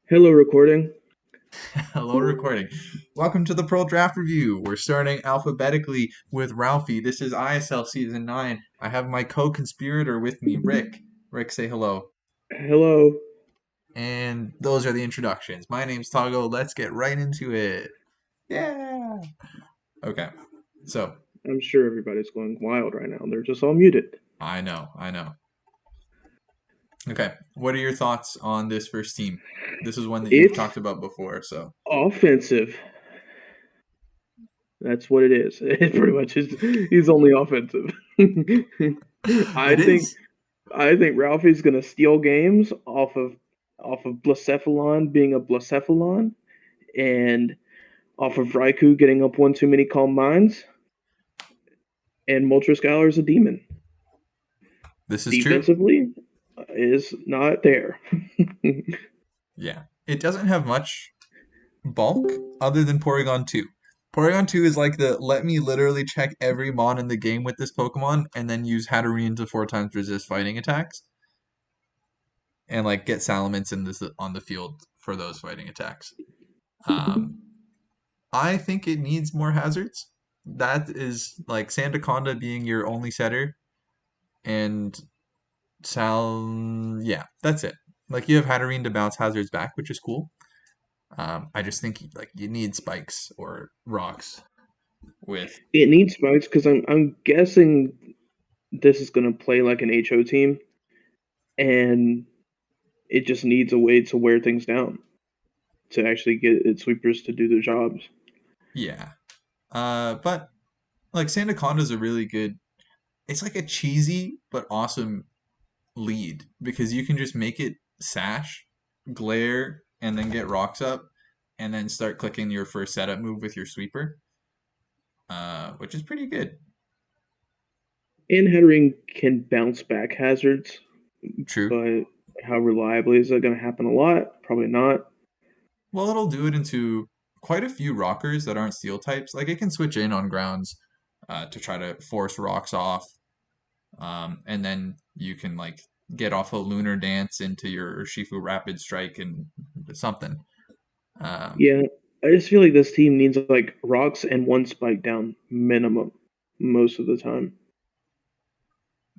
Hello, recording. Hello, recording. Welcome to the Pearl Draft Review. We're starting alphabetically with Ralphie. This is ISL Season 9. I have my co-conspirator with me, Rick. Rick, say hello. Hello. And those are the introductions. My name's Tago. Let's get right into it. Yeah. Okay. So, I'm sure everybody's going wild right now. They're just all muted. I know. Okay. What are your thoughts on this first team? This is one that you've It's talked about before, so. offensive. That's what it is. It pretty much is. He's only offensive. I It think. is. I think Ralphie's gonna steal games off of Blacephalon being a Blacephalon and off of Raikou getting up one too many calm minds, and Moltres is a demon. This is true. Defensively, is not there. Yeah. It doesn't have much bulk other than Porygon 2. Porygon 2 is like the let me literally check every mon in the game with this Pokemon and then use Hatterene to 4 times resist fighting attacks and like get Salamence in this on the field for those fighting attacks. Um, I think it needs more hazards. That is like Sandaconda being your only setter and yeah, that's it. Like you have Hatterene to bounce hazards back, which is cool. I just think like you need spikes or rocks with. It needs spikes because I'm guessing this is going to play like an HO team, and it just needs a way to wear things down to actually get its sweepers to do their jobs. Yeah. But like Sandaconda's a really good. It's like a cheesy but awesome lead because you can just make it sash, glare, and then get rocks up, and then start clicking your first setup move with your sweeper, which is pretty good. And Headering can bounce back hazards, True. but how reliably is that going to happen a lot? Probably not. Well, it'll do it into quite a few rockers that aren't steel types. Like it can switch in on grounds to try to force rocks off, and then you can like get off a lunar dance into your Shifu rapid strike and something. Um, Yeah, I just feel like this team needs like rocks and one spike down minimum most of the time.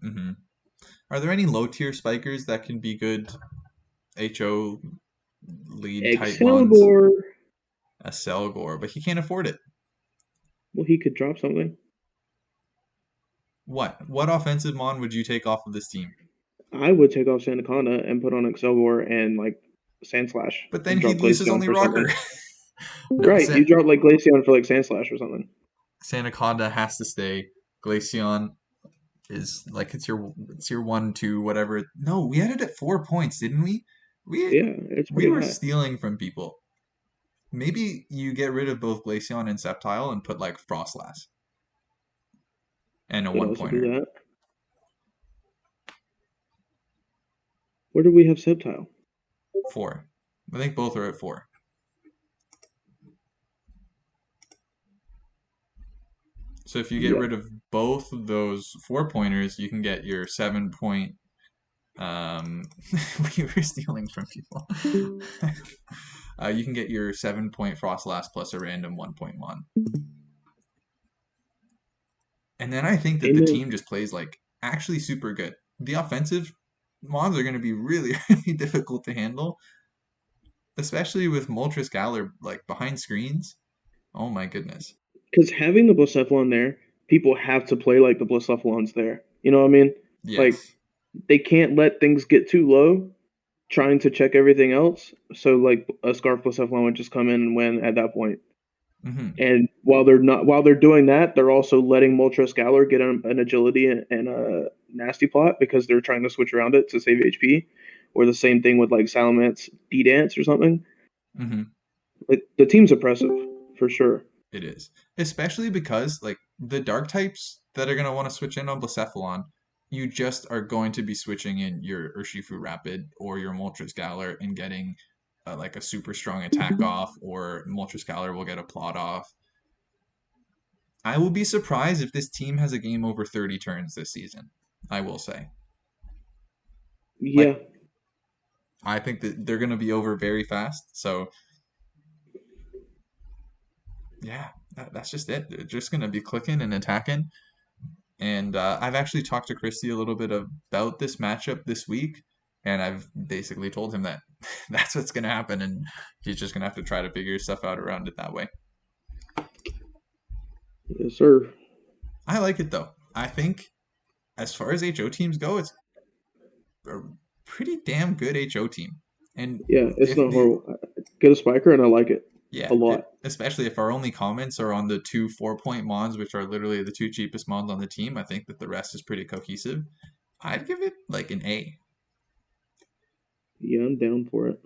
hmm Are there any low tier spikers that can be good HO lead type mons? Excalibur, A Selgor, but he can't afford it. well, he could drop something. What offensive mon would you take off of this team? I would take off Sandaconda and put on Excalibur and like Sandslash But then and he'd drop lose his Glaceon only for rocker. something. No, Right, you drop like Glaceon for like Sandslash or something. Sandaconda has to stay. Glaceon is like it's your 1 2 whatever. No, we had it at 4 points, didn't we? We Yeah, it's we pretty were high. stealing from people. Maybe you get rid of both Glaceon and Sceptile and put like Frostlass and a Could one also do pointer. that. Where do we have Sceptile? 4. I think both are at 4. So if you get Yeah, rid of both of those 4 pointers, you can get your 7 point. Um, we were stealing from people. You can get your 7 point Frostlass plus a random 1 point mon. And then I think that and the then team just plays like actually super good. The offensive mons are going to be really, really difficult to handle, especially with Moltres Galar like behind screens. Oh my goodness. because having the Blacephalon there, people have to play like the Blacephalon's there. You know what I mean? Like Yes. they can't let things get too low, trying to check everything else. So like a Scarf Blacephalon would just come in and win at that point. hmm And while they're doing that, they're also letting Moltres Galar get an agility and a nasty plot because they're trying to switch around it to save HP. Or the same thing with like Salamence D Dance or something. hmm Like the team's oppressive for sure. It is. Especially because like the dark types that are going to want to switch in on Blacephalon, you just are going to be switching in your Urshifu Rapid or your Moltres Galar and getting like a super strong attack off, or Moltres Galar will get a plot off. I will be surprised if this team has a game over 30 turns this season. I will say. Yeah, Like I think that they're going to be over very fast. So yeah, that's just it. They're just going to be clicking and attacking. And I've actually talked to Christy a little bit about this matchup this week, and I've basically told him that that's what's going to happen, and he's just going to have to try to figure stuff out around it that way. Yes, sir. I like it though. I think as far as HO teams go, it's a pretty damn good HO team. And Yeah, it's if not the horrible. Get a spiker, and I like it yeah, a lot. especially if our only comments are on the two 4 point mons, which are literally the two cheapest mons on the team, I think that the rest is pretty cohesive. I'd give it like an A. Yeah, I'm down for it.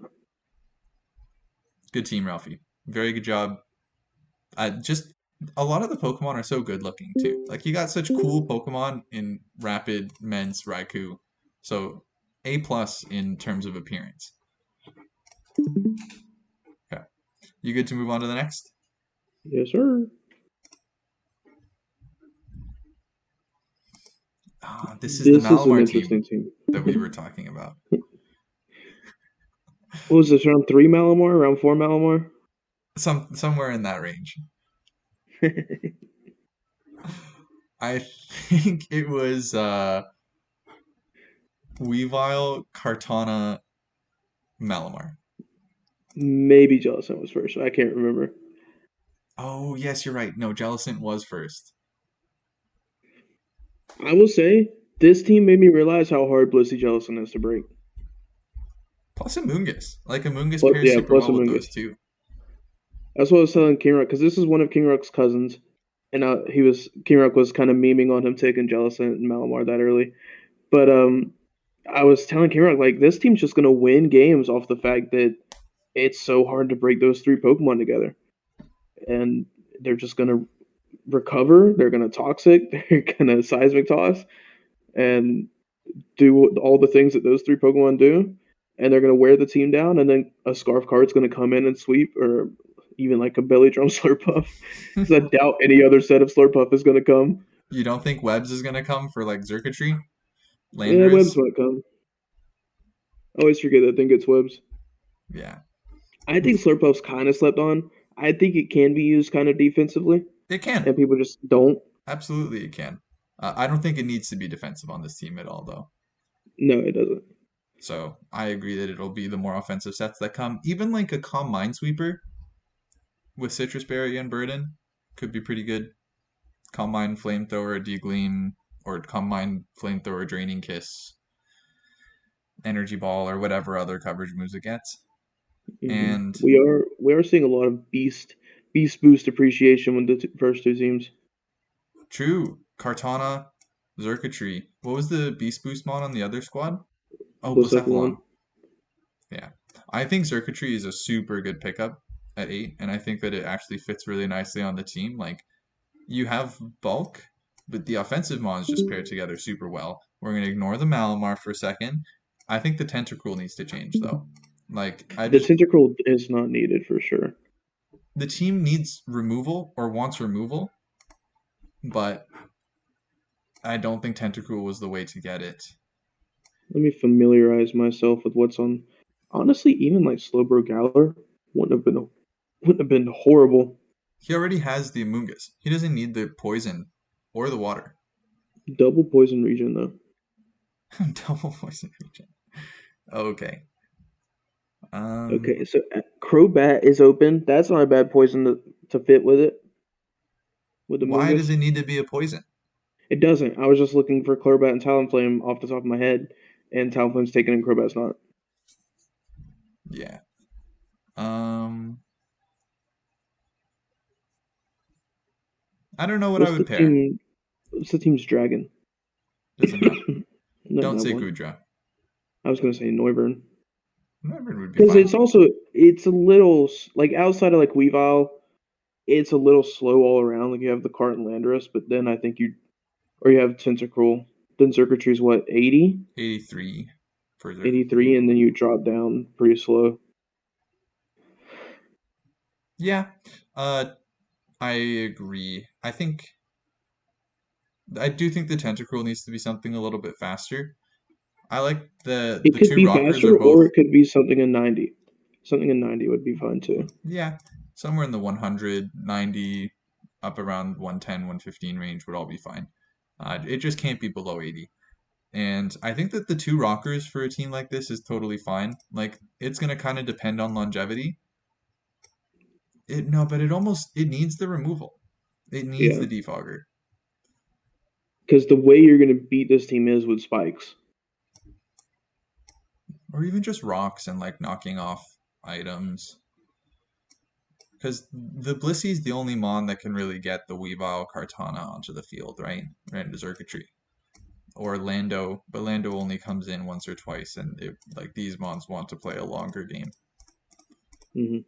Good team, Ralphie. Very good job. Just a lot of the Pokemon are so good looking too. Like you got such cool Pokemon in Rapid, Mence, Raikou. So A plus in terms of appearance. Okay. You good to move on to the next? Yes, sir. This is the This is an Malamar interesting team team. that we were talking about. What was this, round three Malamar? Round four Malamar? Somewhere in that range. I think it was Weavile, Kartana, Malamar. Maybe Jellicent was first. I can't remember. Oh yes, you're right. No, Jellicent was first. I will say this team made me realize how hard Blissey Jellicent is to break. Plus Amoonguss. Like Amoonguss But pairs yeah, super plus well with those Amoonguss. two. That's what I was telling King Rock because this is one of King Rock's cousins, and King Rock was kind of memeing on him taking Jellicent and Malamar that early. But I was telling King Rock like this team's just gonna win games off the fact that it's so hard to break those three Pokemon together, and they're just gonna recover. They're gonna toxic. They're gonna seismic toss, and do all the things that those three Pokemon do, and they're gonna wear the team down. And then a Scarf Card's gonna come in and sweep, or even like a Belly Drum Slurpuff, because I doubt any other set of Slurpuff is gonna come. You don't think Webbs is gonna come for like Xurkitree? Yeah, Landorus? Webs might come. I always forget that thing gets Webs. Yeah. I think Slurpuff's kind of slept on. I think it can be used kind of defensively, It can. and people just don't. Absolutely it can. I don't think it needs to be defensive on this team at all though. No, it doesn't. So I agree that it'll be the more offensive sets that come. Even like a Calm Minesweeper with Citrus Berry and Burden could be pretty good. Calm Mind Flamethrower, Degleam, or Calm Mind Flamethrower, Draining Kiss, Energy Ball, or whatever other coverage moves it gets. And We are seeing a lot of beast boost appreciation with the first two teams. true, Kartana, Xurkitree. What was the Beast Boost mod on the other squad? Oh, Blacephalon. Blacephalon. Yeah. I think Xurkitree is a super good pickup at 8, and I think that it actually fits really nicely on the team. Like, you have bulk, but the offensive mons just pair together super well. We're going to ignore the Malamar for a second. I think the Tentacruel needs to change, though. Like, The Tentacruel is not needed for sure. the team needs removal or wants removal, but I don't think Tentacruel was the way to get it. Let me familiarize myself with what's on. Honestly, even like Slowbro Galar wouldn't have been horrible. He already has the Amoonguss. He doesn't need the poison or the water. Double poison region though. Double poison region. Okay. Okay, so Crobat is open. That's not a bad poison to fit with the Why does Mungus. it need to be a poison? It doesn't. I was just looking for Crobat and Talonflame off the top of my head, and Talonflame's taken and Crobat's not. Yeah. Um, I don't know what I What's would the pair. team? What's the team's dragon? Doesn't matter. No, Don't no say one. Gudra. I was gonna say Noivern. Noivern would be Because fine. it's a little like outside of like Weavile, it's a little slow all around. Like you have the cart and Landorus, but then I think you have Tentacruel. Then Circuitry's what, 80, 83 for Xurkitree. 83, and then you drop down pretty slow. Yeah. Uh, I agree. I do think the Tentacruel needs to be something a little bit faster. I like It the could two be rockers are faster, both, or it could be something in 90. Something in 90 would be fine too. yeah, somewhere in the 100, 90, up around 110, 115 range would all be fine. It just can't be below 80. And I think that the two rockers for a team like this is totally fine. Like it's gonna kind of depend on longevity. It no, but it needs the removal. It needs Yeah, the defogger. because the way you're going to beat this team is with spikes. Or even just rocks and like knocking off items. Because the Blissy's the only mon that can really get the Weavile Kartana onto the field, right? Right into circuitry. Or Lando, but Lando only comes in once or twice, and like these mons want to play a longer game. Hmm.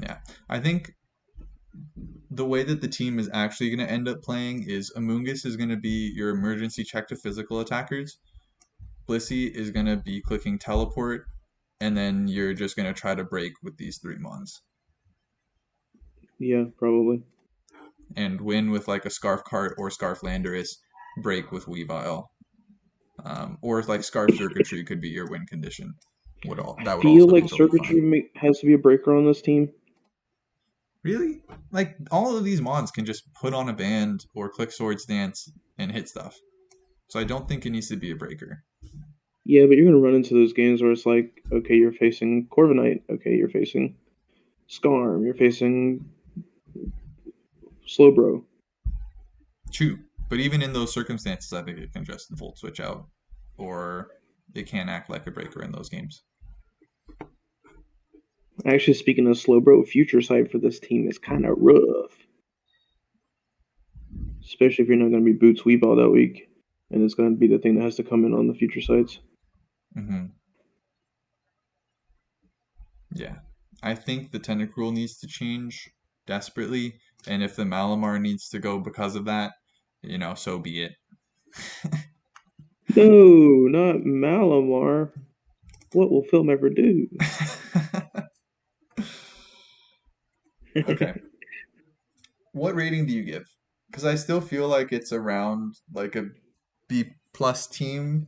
Yeah, I think the way that the team is actually going to end up playing is Amoongus is going to be your emergency check to physical attackers. Blissey is going to be clicking teleport, and then you're just going to try to break with these three mons Yeah, probably. and win with like a Scarf Cart or Scarf Landorus, break with Weavile. Or like Scarf Circuitry could be your win condition. I That would feel also be like totally fine. has to be a breaker on this team. Really? Like all of these mods can just put on a band or click Swords Dance and hit stuff. So I don't think it needs to be a breaker. Yeah, but you're going to run into those games where it's like, okay, you're facing Corviknight. Okay, you're facing Skarm. You're facing Slowbro. True. But even in those circumstances, I think it can just Volt Switch out. Or it can act like a breaker in those games. Actually, speaking of Slowbro, future sight for this team is kind of rough. Especially if you're not going to be Boots Weeball that week. And it's going to be the thing that has to come in on the future sites. Hmm. Yeah. I think the Tentacruel needs to change desperately. And if the Malamar needs to go because of that, so be it. No, not Malamar. What will film ever do? Okay. I What rating do you give? Because I still feel like it's around like a B plus team,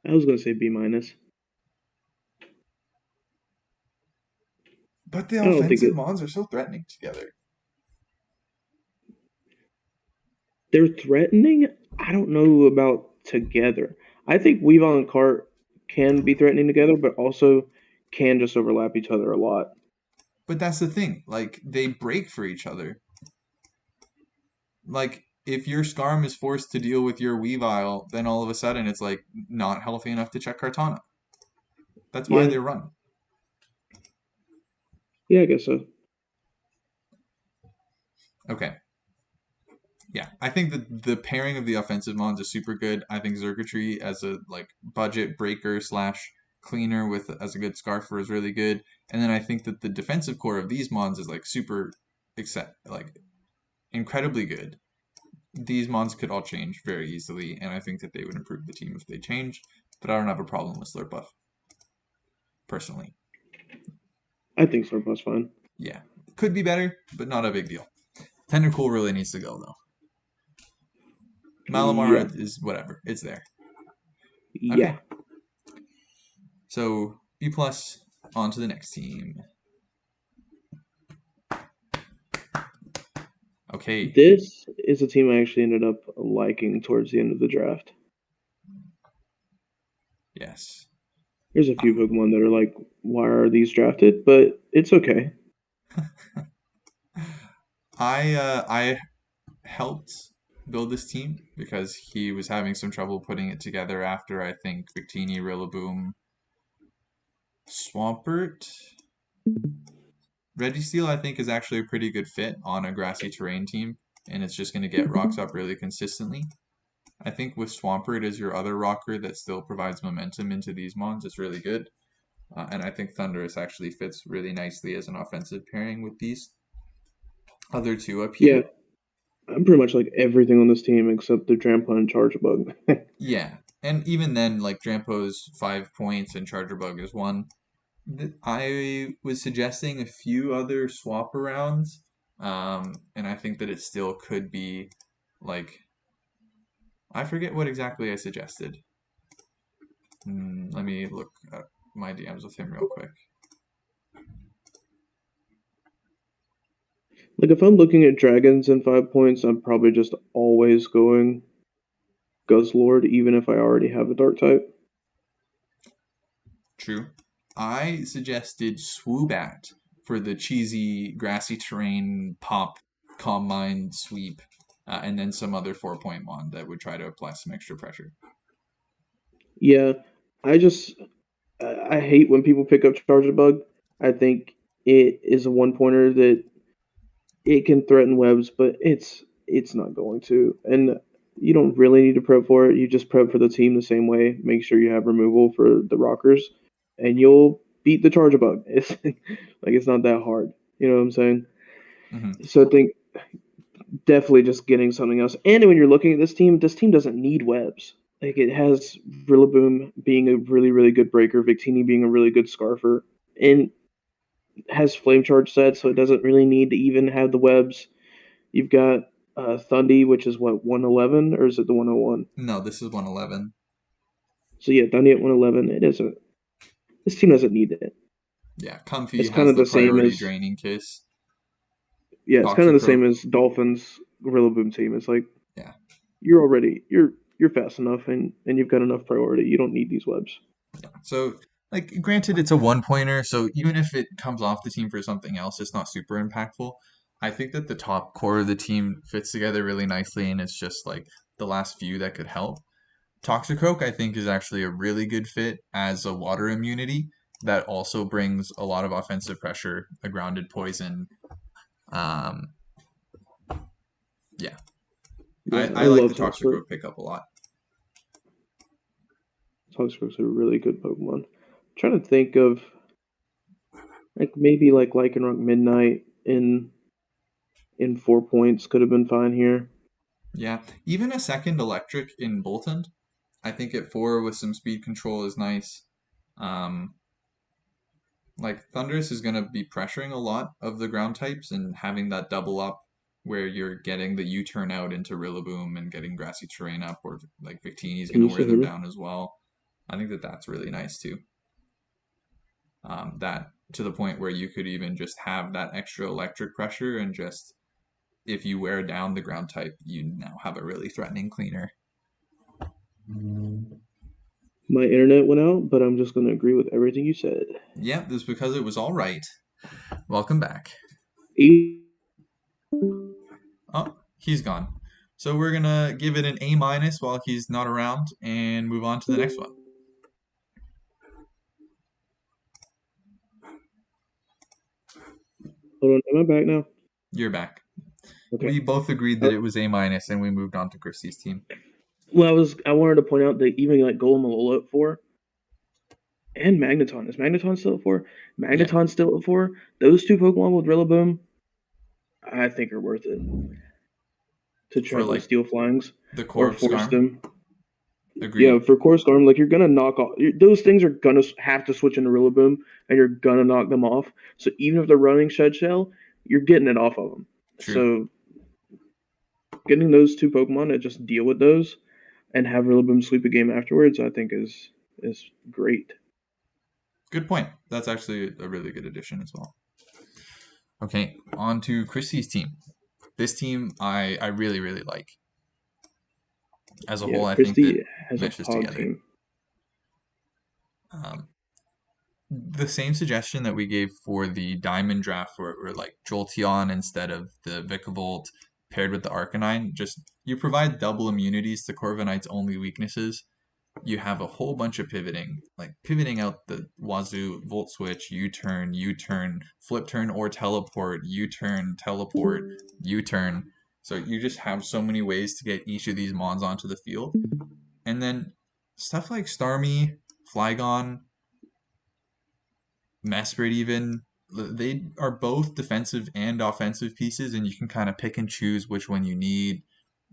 was going to say B minus. but the I don't think offensive it. mons are so threatening together. They're threatening. I don't know about together. I think Weavile and Cart can be threatening together, but also can just overlap each other a lot. But that's the thing. Like they break for each other. Like if your Skarm is forced to deal with your Weavile, then all of a sudden it's like not healthy enough to check Kartana. That's why Yeah, they run. yeah, I guess so. Okay. Yeah, I think that the pairing of the offensive mons is super good. I think Zergatry as a like budget breaker slash cleaner with as a good scarfer is really good. And then I think that the defensive core of these mons is like super except like incredibly good. These mons could all change very easily, and I think that they would improve the team if they changed. But I don't have a problem with Slurp Buff, personally. I think Slurp's fine. Yeah. Could be better, but not a big deal. Tentacool really needs to go though. Yeah, Malamar is whatever. It's there. yeah. Okay. So B plus on to the next team. Okay. This is a team I actually ended up liking towards the end of the draft. Yes. There's a few Pokemon that are like, why are these drafted? But it's okay. I helped build this team because he was having some trouble putting it together after I think Victini, Rillaboom, Swampert. Registeel I think is actually a pretty good fit on a grassy terrain team, and it's just going to get rocks up really consistently. I think with Swampert as your other rocker that still provides momentum into these mons, it's really good. And I think Thunderous actually fits really nicely as an offensive pairing with these other two up Yeah, here. I'm pretty much like everything on this team except the Drampa and Charge Bug. Yeah, and even then, like Drampo's 5 points and Charger Bug is one. I was suggesting a few other swap arounds, and I think that it still could be like I forget what exactly I suggested. Let me look at my DMs with him real quick. Like if I'm looking at dragons and 5 points, I'm probably just always going Guzzlord, even if I already have a dark type. True. I suggested Swoobat for the cheesy grassy terrain pop, calm mind sweep, and then some other 4 point wand that would try to apply some extra pressure. Yeah, I just I hate when people pick up Charger Bug. I think it is a one pointer that it can threaten webs, but it's not going to. And you don't really need to prep for it. You just prep for the team the same way. Make sure you have removal for the rockers, and you'll beat the Charger Bug. It's like it's not that hard. You know what I'm saying? Hmm. So I think definitely just getting something else. And when you're looking at this team doesn't need webs. Like it has Rillaboom being a really, really good breaker, Victini being a really good scarfer, and has flame charge set, so it doesn't really need to even have the webs. You've got Thundy, which is what 111, or is it the 101? No, this is 111. So yeah, Thundy at 111. It isn't. This team doesn't need it. Yeah, Comfy It's kind has of the the same priority as draining case. yeah, it's kind of the Toxicroak, same as Dolphins Rillaboom team. It's like yeah. you're fast enough and you've got enough priority. You don't need these webs. So, like, granted, it's a 1 pointer, so even if it comes off the team for something else, it's not super impactful. I think that the top core of the team fits together really nicely, and it's just like the last few that could help. Toxicroak, I think, is actually a really good fit as a water immunity that also brings a lot of offensive pressure, a grounded poison. Um, yeah, I, Yeah, I I like love the Toxicroak. Toxicroak pickup a lot. Toxicroak's a really good Pokemon. I'm trying to think of like maybe like Lycanroc Midnight in 4 points could have been fine here. Yeah, even a second electric in Boltund, I think at 4 with some speed control is nice. Um, like Thundurus is going to be pressuring a lot of the ground types and having that double up where you're getting the U-turn out into Rillaboom and getting Grassy Terrain up, or like Victini's Can going to you wear still them hear me? down as well. I think that that's really nice too. That to the point where you could even just have that extra electric pressure and just if you wear down the ground type, you now have a really threatening cleaner. My internet went out, but I'm just going to agree with everything you said. Yeah, this is because it was all right. Welcome back. E- Oh, he's gone. So we're gonna give it an A minus while he's not around and move on to the next one. Hold on, am I back now? You're back. Okay. We both agreed that Uh, it was A minus and we moved on to Christie's team. well, I wanted to point out that even like Golem Alola at 4 and Magneton. Is Magneton still at 4? Yeah, Magneton still at 4. Those two Pokemon with Rillaboom, I think are worth it to try for to like steal flyings the or core of force Scarm. them. Yeah, Agreed. for Core Storm, like you're gonna knock off those things are gonna have to switch into Rillaboom, and you're gonna knock them off. So even if they're running Shed Shell, you're getting it off of them. True. So getting those two Pokemon to just deal with those and have Rillaboom sweep a game afterwards, I think is great. Good point. That's actually a really good addition as well. Okay, on to Christie's team. This team I really, really like. As a Yeah, whole, I think that Christie has a meshes hog together. team. Um, the same suggestion that we gave for the diamond draft where like Jolteon instead of the Vikavolt paired with the Arcanine, just you provide double immunities to Corviknight's only weaknesses. You have a whole bunch of pivoting, like pivoting out the Wazoo, Volt Switch, U-turn, flip turn or teleport, U-turn, teleport, U-turn. So you just have so many ways to get each of these mons onto the field. And then stuff like Starmie, Flygon, Mesprit even they are both defensive and offensive pieces, and you can kind of pick and choose which one you need.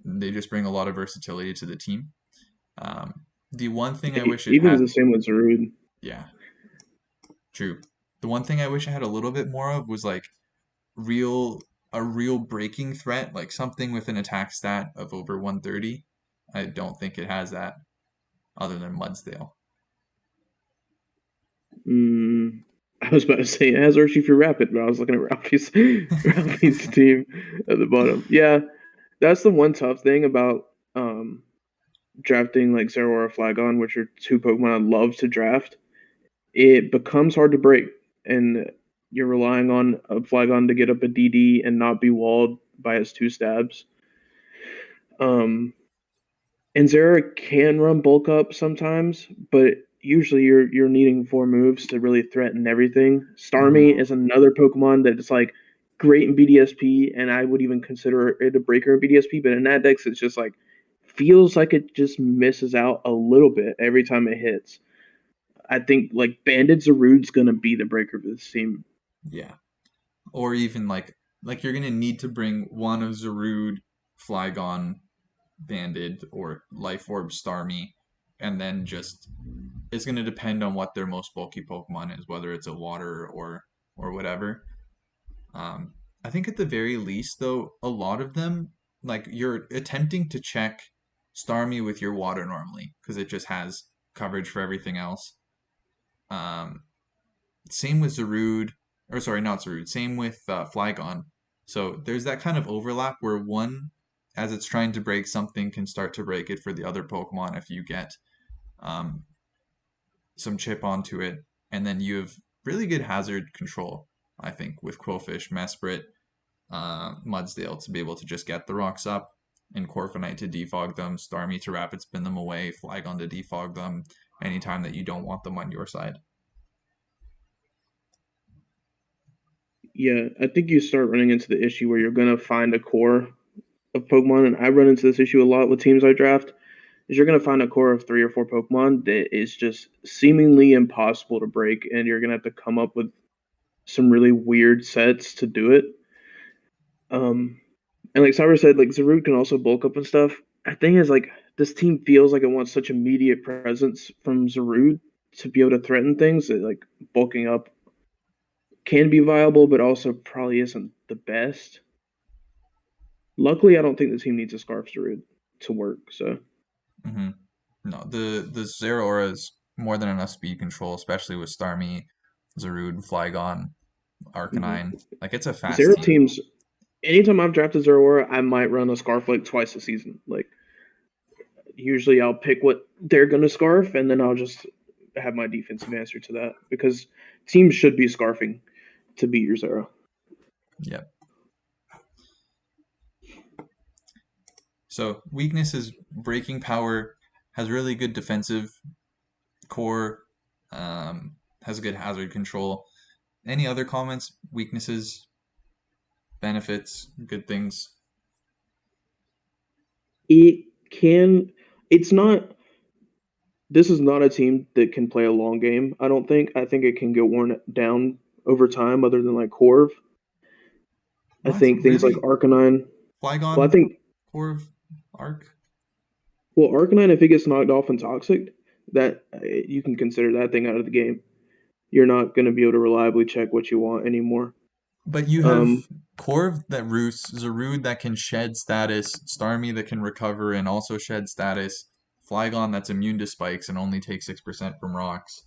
They just bring a lot of versatility to the team. The one thing I Yeah, wish it even had, the same with Zarude. yeah, true. The one thing I wish I had a little bit more of was like real a real breaking threat, like something with an attack stat of over 130. I don't think it has that other than Mudsdale. Mm, I was about to say it has Urshifu Rapid, but I was looking at Ralphie's Ralphie's team at the bottom. Yeah, that's the one tough thing about um, drafting like Zeraora or Flagon, which are two Pokemon I love to draft. It becomes hard to break, and you're relying on a Flagon to get up a DD and not be walled by his two stabs. Um, And Zera can run bulk up sometimes, but usually you're needing four moves to really threaten everything. Hmm. Starmie is another Pokemon that is like great in BDSP, and I would even consider it a breaker in BDSP, but in that dex it's just like feels like it just misses out a little bit every time it hits. I think like Banded Zarude's gonna be the breaker for this team. Yeah. Or even like you're gonna need to bring one of Zarude, Flygon, Banded, or Life Orb Starmie, and then just it's gonna depend on what their most bulky Pokemon is, whether it's a water or whatever. Um, I think at the very least, though, a lot of them, like you're attempting to check Starmie with your water normally because it just has coverage for everything else. Um, Same with Zarude, or sorry, not Zarude. Same with Flygon. So there's that kind of overlap where one, as it's trying to break something, can start to break it for the other Pokemon if you get um, some chip onto it, and then you have really good hazard control. I think with Quillfish, Mesprit, Mudsdale to be able to just get the rocks up, and Corviknight to defog them, Starmie to rapid spin them away, Flygon to defog them anytime that you don't want them on your side. Yeah, I think you start running into the issue where you're gonna find a core of Pokemon, and I run into this issue a lot with teams I draft is you're going to find a core of three or four Pokemon that is just seemingly impossible to break, and you're going to have to come up with some really weird sets to do it. Um, and like Cyber said, like Zarude can also bulk up and stuff. The thing is, like this team feels like it wants such immediate presence from Zarude to be able to threaten things that like bulking up can be viable, but also probably isn't the best. Luckily, I don't think the team needs a Scarf Zarude to work. So Hmm. No, the Zeraora is more than enough speed control, especially with Starmie, Zarude, Flygon, Arcanine. mhm. Like it's a fast Zero team. teams anytime I've drafted Zeraora, I might run a scarf like twice a season. Like usually I'll pick what they're gonna scarf and then I'll just have my defensive answer to that because teams should be scarfing to beat your Zera. Yep. So weakness is breaking power, has really good defensive core, has good hazard control. Any other comments, weaknesses, benefits, good things? It can it's not this is not a team that can play a long game, I don't think. I think it can get worn down over time other than like Corv. I What? think things like Really? Arcanine well I Flygon, think core of arc? well Arcanine if it gets knocked off and toxic, that you can consider that thing out of the game. You're not going to be able to reliably check what you want anymore. But you have Um, Corv that roosts, Zarude that can shed status, Starmie that can recover and also shed status, Flygon that's immune to spikes and only takes 6% from rocks.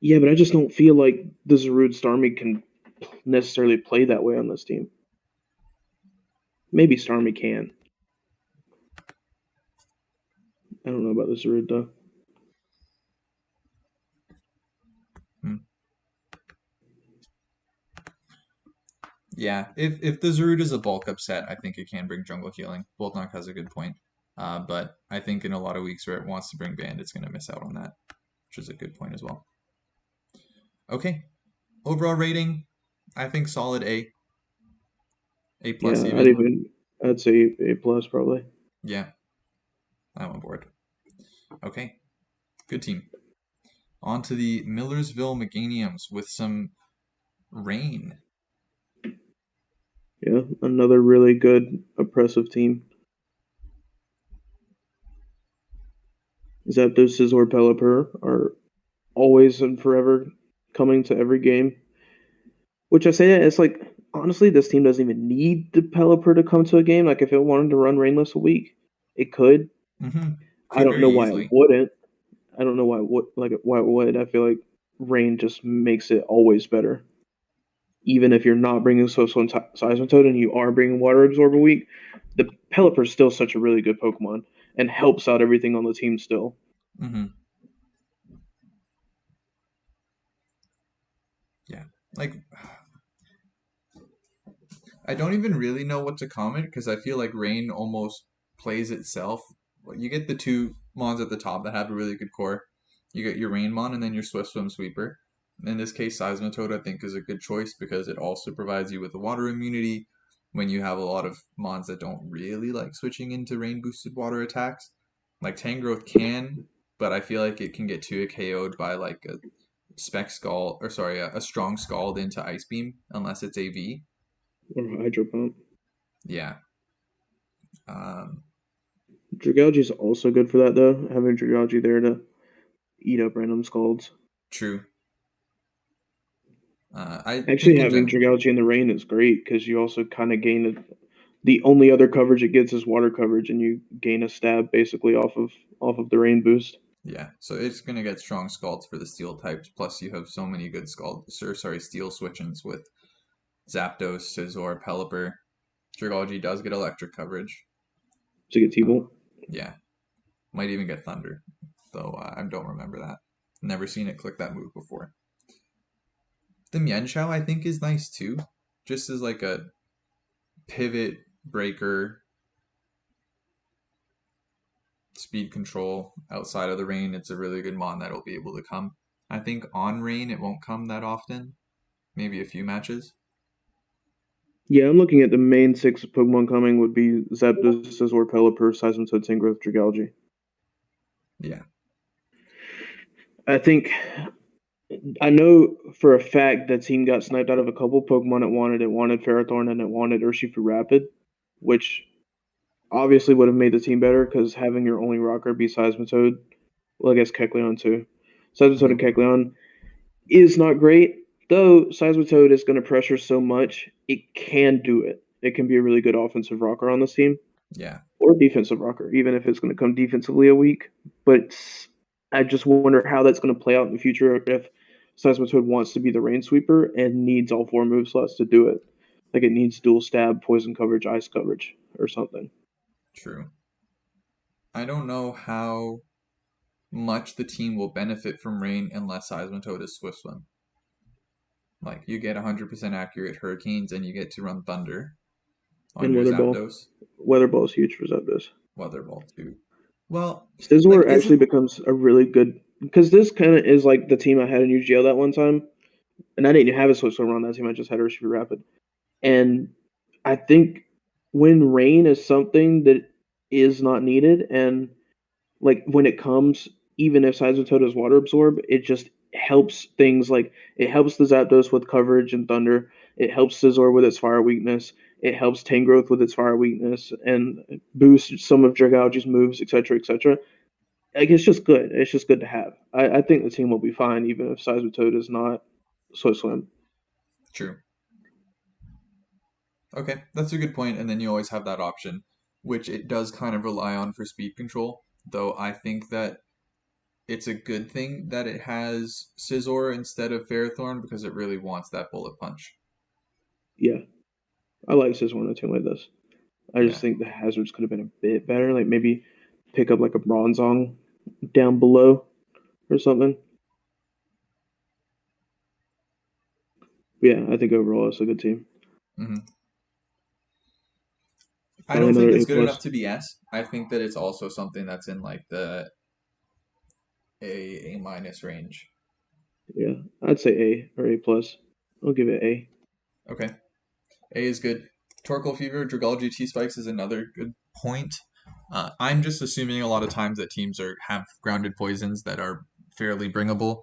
yeah, but I just don't feel like the Zarude Starmie can necessarily play that way on this team. Maybe Starmie can. I don't know about the Zarude though. Hmm. Yeah, if the Zarude is a bulk upset, I think it can bring jungle healing. Boltnock has a good point. But I think in a lot of weeks where it wants to bring Band, it's going to miss out on that, which is a good point as well. Okay, overall rating, I think solid A, A plus Yeah, even. I'd say A plus probably. Yeah, I'm on board. Okay, good team. On to the Millersville Meganiums with some rain. Yeah, another really good oppressive team. Zapdos, Scizor, Pelipper are always and forever coming to every game. Which I say that it's like honestly, this team doesn't even need the Pelipper to come to a game. Like if it wanted to run Rainless a week, it could. Hmm. I Could don't very know why it easily. wouldn't. I don't know why it would. I feel like rain just makes it always better. Even if you're not bringing social and seismitoad and you are bringing water absorb a week, the Pelipper is still such a really good Pokemon and helps out everything on the team still. Hmm. Yeah. Like, I don't even really know what to comment because I feel like Rain almost plays itself. You get the two Mons at the top that have a really good core. You get your Rain Mon and then your Swift Swim Sweeper. In this case, Seismitoad I think is a good choice because it also provides you with a water immunity when you have a lot of Mons that don't really like switching into rain boosted water attacks. Like Tangrowth can, but I feel like it can get too KO'd by like a Spec Scald, or sorry, a strong Scald into Ice Beam unless it's AV. Or Hydro Pump. Yeah. Um, Dragalge is also good for that though. Having Dragalge there to eat up random scalds. True. I think Actually, in having general, Dragalge in the rain is great because you also kind of gain the only other coverage it gets is water coverage, and you gain a stab basically off of the rain boost. yeah. So it's gonna get strong scalds for the steel types. Plus, you have so many good steel switch-ins with Zapdos, Scizor, Pelipper. Dragalge does get electric coverage. To get Uh, T-Bolt. yeah, might even get Thunder, though I don't remember that. Never seen it click that move before. The Mienshao I think is nice too, just as like a pivot breaker, speed control outside of the rain. It's a really good mon that'll be able to come. I think on rain it won't come that often, maybe a few matches. Yeah, I'm looking at the main six Pokemon coming would be Zapdos, Scizor, Pelipper, Seismitoad, Tangrowth, Dragalge. Yeah. I think I know for a fact that team got sniped out of a couple Pokemon it wanted. It wanted Ferrothorn and it wanted Urshifu Rapid, which obviously would have made the team better because having your only rocker be Seismitoad, well, I guess Kecleon too. Seismitoad and Hmm. Kecleon is not great, though Seismitoad is going to pressure so much, it can do it. It can be a really good offensive rocker on this team Yeah. or defensive rocker, even if it's going to come defensively a week. But I just wonder how that's going to play out in the future if Seismitoad wants to be the rain sweeper and needs all four move slots to do it. Like it needs dual stab, poison coverage, ice coverage, or something. True. I don't know how much the team will benefit from rain unless Seismitoad is Swift Swim. Like you get 100% accurate hurricanes and you get to run thunder on And your Weather Ball. Zapdos. Weather Ball is huge for Zapdos. Weather Ball too. Well, like Scizor is actually it? becomes a really good because this kind of is like the team I had in UGL that one time, and I didn't have a switch on that team. I just had Urshifu Rapid, and I think when rain is something that is not needed, and like when it comes, even if Seismitoad is water absorb, it just helps things like it helps the Zapdos with coverage and thunder. It helps Scizor with its fire weakness. It helps Tangrowth with its fire weakness and boosts some of Dragalge's moves, etc., etc. Like it's just good. It's just good to have. I think the team will be fine even if Seismitoad is not so slim. True. Okay, that's a good point. And then you always have that option, which it does kind of rely on for speed control. Though I think that it's a good thing that it has Scizor instead of Ferrothorn because it really wants that bullet punch. Yeah, I like Scizor on a team like this. I just Yeah. think the hazards could have been a bit better. Like maybe pick up like a Bronzong down below or something. But yeah, I think overall it's a good team. Hmm. I Probably don't think another it's A good enough plus. to be S. I think that it's also something that's in like the A minus range. Yeah, I'd say A or A plus. I'll give it A. Okay. A is good. Torkoal Fever, Dragalge T Spikes is another good point. I'm just assuming a lot of times that teams have grounded poisons that are fairly bringable,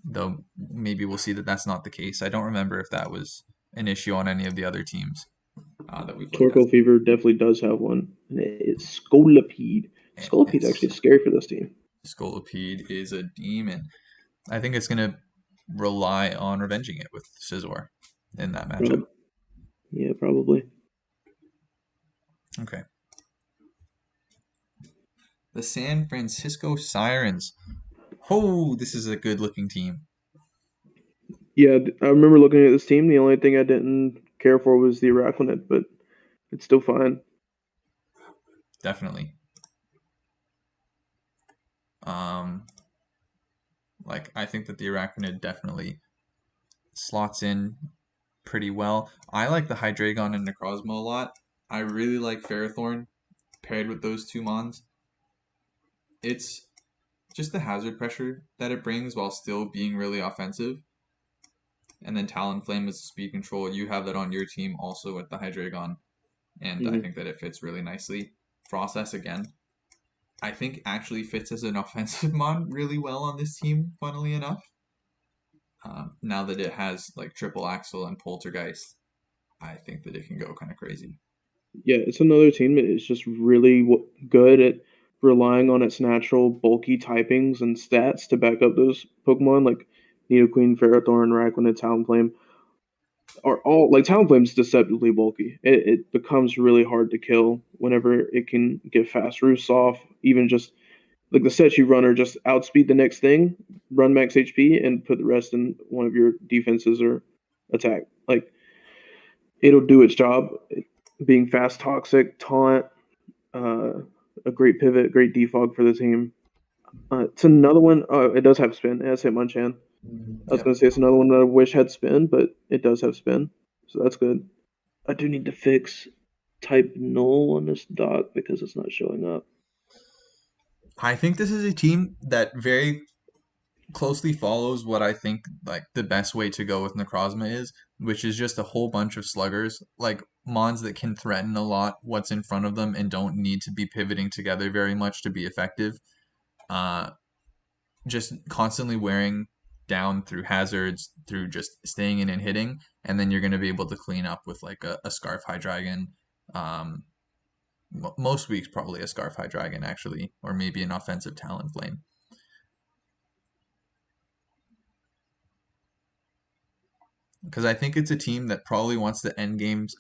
though maybe we'll see that that's not the case. I don't remember if that was an issue on any of the other teams that we've looked at. Torkoal Fever definitely does have one, and it's Scolipede. Scolipede's It's actually scary for this team. Scolipede is a demon. I think it's gonna rely on revenging it with Scizor in that matchup. Prob- yeah, probably. Okay. The San Francisco Sirens. Oh, this is a good looking team. Yeah, I remember looking at this team. The only thing I didn't care for was the Araquanid, but it's still fine. Definitely. Um, like I think that the Arachnid definitely slots in pretty well. I like the Hydreigon and Necrozma a lot. I really like Ferrothorn paired with those two mons. It's just the hazard pressure that it brings while still being really offensive. And then Talonflame is speed control. You have that on your team also with the Hydreigon, and I Hmm. think that it fits really nicely. Frostlass again, I think actually fits as an offensive mon really well on this team, funnily enough. Now that it has like triple axle and poltergeist, I think that it can go kind of crazy. Yeah, it's another team that is just really good at relying on its natural bulky typings and stats to back up those Pokemon like Nidoqueen, Ferrothorn, Araquanid, Talonflame are all like Talonflame's deceptively bulky. It becomes really hard to kill whenever it can get fast roosts off. Even just like the sets you run are just outspeed the next thing, run max HP, and put the rest in one of your defenses or attack. Like it'll do its job, being fast, toxic, taunt, uh, a great pivot, great defog for the team. It's another one. Oh, it does have spin. It has Hitmonchan. I was Yep. gonna say it's another one that I wish had spin, but it does have spin, so that's good. I do need to fix type null on this dock because it's not showing up. I think this is a team that very closely follows what I think like the best way to go with Necrozma is, which is just a whole bunch of sluggers, like mons that can threaten a lot what's in front of them and don't need to be pivoting together very much to be effective. Uh, just constantly wearing down through hazards, through just staying in and hitting, and then you're going to be able to clean up with like a Scarf Hydreigon. Um, Most weeks probably a Scarf Hydreigon actually, or maybe an offensive Talonflame. Because I think it's a team that probably wants to end games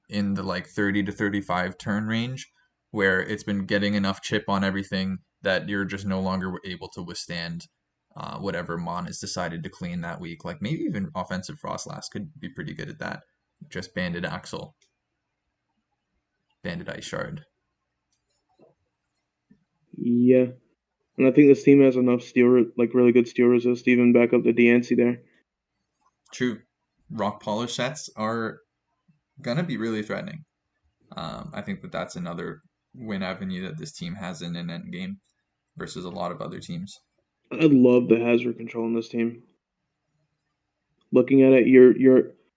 in the like 30 to 35 turn range, where it's been getting enough chip on everything that you're just no longer able to withstand whatever Mon is decided to clean that week. Like maybe even offensive Frostlass could be pretty good at that. Just Banded Axle, Banded Ice Shard. Yeah, and I think this team has enough like really good steel resist, to even back up the DNC there. True. Rock Polish sets are gonna be really threatening. I think that that's another win avenue that this team has in an end game versus a lot of other teams. I love the hazard control in this team. Looking at it,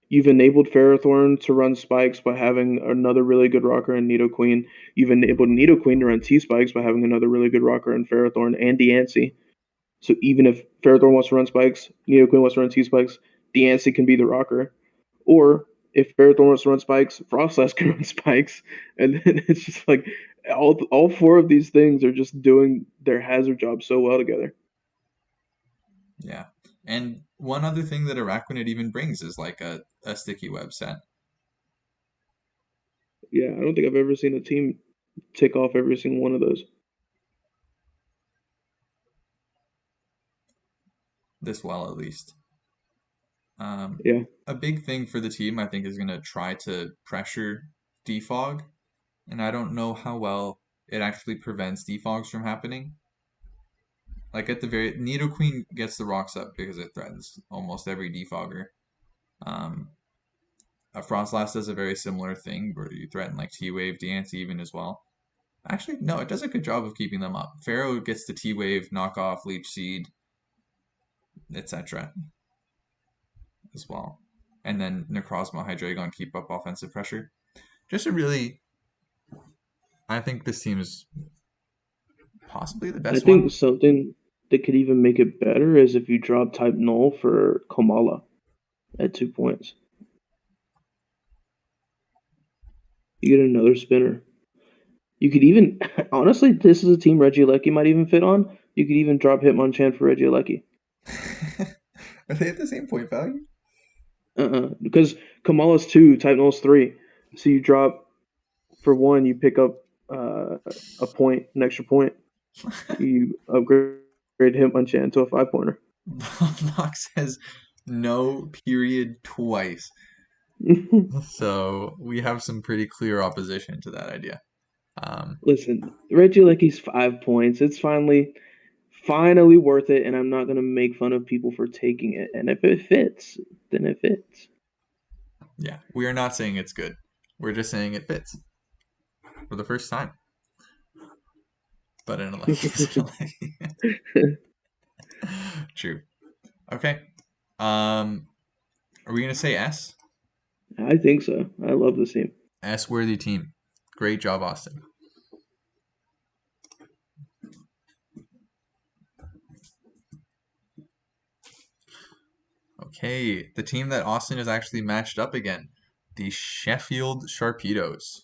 you've enabled Ferrothorn to run spikes by having another really good rocker in Nidoqueen. You've enabled Nidoqueen to run T spikes by having another really good rocker in Ferrothorn and Deancey. So even if Ferrothorn wants to run spikes, Nidoqueen wants to run T spikes, Deancey can be the rocker. Or if Ferrothorn wants to run spikes, Frostlass can run spikes, and then it's just like all four of these things are just doing their hazard job so well together. Yeah. And one other thing that Araquanid even brings is like a sticky web set Yeah, I don't think I've ever seen a team tick off every single one of those. this well at least. Um, Yeah, a big thing for the team, I think, is going to try to pressure defog, and I don't know how well it actually prevents defogs from happening. Like at the very, Nidoqueen gets the rocks up because it threatens almost every defogger. Um, a Frostlass does a very similar thing where you threaten like T-Wave, Dance even as well. Actually, no, it does a good job of keeping them up. Pharaoh gets the T-Wave, knock off, Leech Seed, etc. as well. And then Necrozma, Hydreigon keep up offensive pressure. Just a really, I think this team is possibly the I best think one. something that could even make it better is if you drop type null for Kamala at 2 points. You get another spinner. You could even, honestly, this is a team Regieleki might even fit on. You could even drop Hitmonchan for Regieleki. Are they at the same point value? Because Kamala's two, type null's three. So you drop for one, you pick up a point, an extra point. You upgrade Hitmonchan to a 5 pointer. Box says no period twice. So we have some pretty clear opposition to that idea. Um, Listen, Regielekki's 5 points. It's finally worth it, and I'm not gonna make fun of people for taking it. And if it fits, then it fits. yeah, we are not saying it's good. We're just saying it fits for the first time. But in a lucky is in a lucky. True. Okay. Um, are we gonna say S? I think so. I love this team. S worthy team. Great job, Austin. Okay, the team that Austin is actually matched up again, the Sheffield Sharpedos.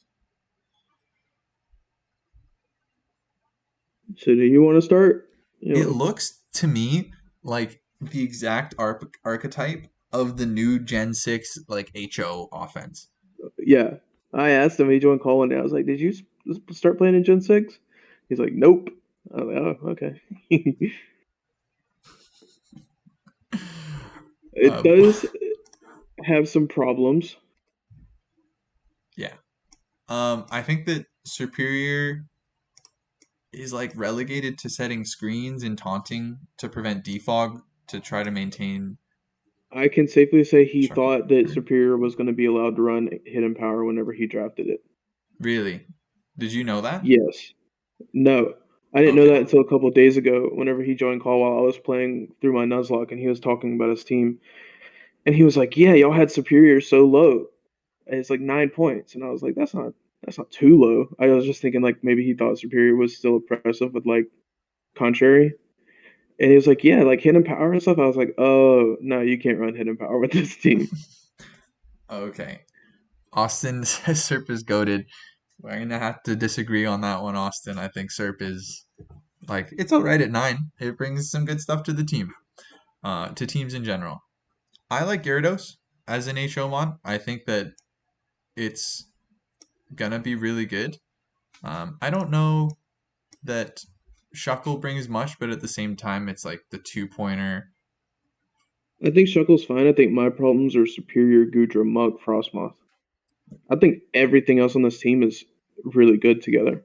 So, do you want to start? It You looks to me like the exact archetype of the new Gen 6 like HO offense. yeah. I asked him. He joined call one day. I was like, "Did you start playing in Gen 6?" He's like, "Nope." I was like, "Oh, okay." It Uh, does have some problems. yeah. I think that Superior is like relegated to setting screens and taunting to prevent defog to try to maintain I can safely say he Sharp. thought that Superior was going to be allowed to run Hidden Power whenever he drafted it. Really? Did you know that? Yes. No. I didn't know Okay. that until a couple of days ago whenever he joined call while I was playing through my Nuzlocke and he was talking about his team. And he was like, "Yeah, y'all had Superior so low. And it's like 9 points." And I was like, that's not too low. I was just thinking like maybe he thought Superior was still oppressive with like Contrary. And he was like, "Yeah, like Hidden Power and stuff." I was like, "Oh, no, you can't run Hidden Power with this team." Okay. Austin says Serp is goaded. We're gonna have to disagree on that one, Austin. I think Serp is like it's all right at 9. It brings some good stuff to the team, to teams in general. I like Gyarados as an HO mod. I think that it's gonna be really good. I don't know that Shuckle brings much, but at the same time, it's like the 2 pointer. I think Shuckle's fine. I think my problems are Superior, Gudra, Mug, Frostmoth. I think everything else on this team is really good together.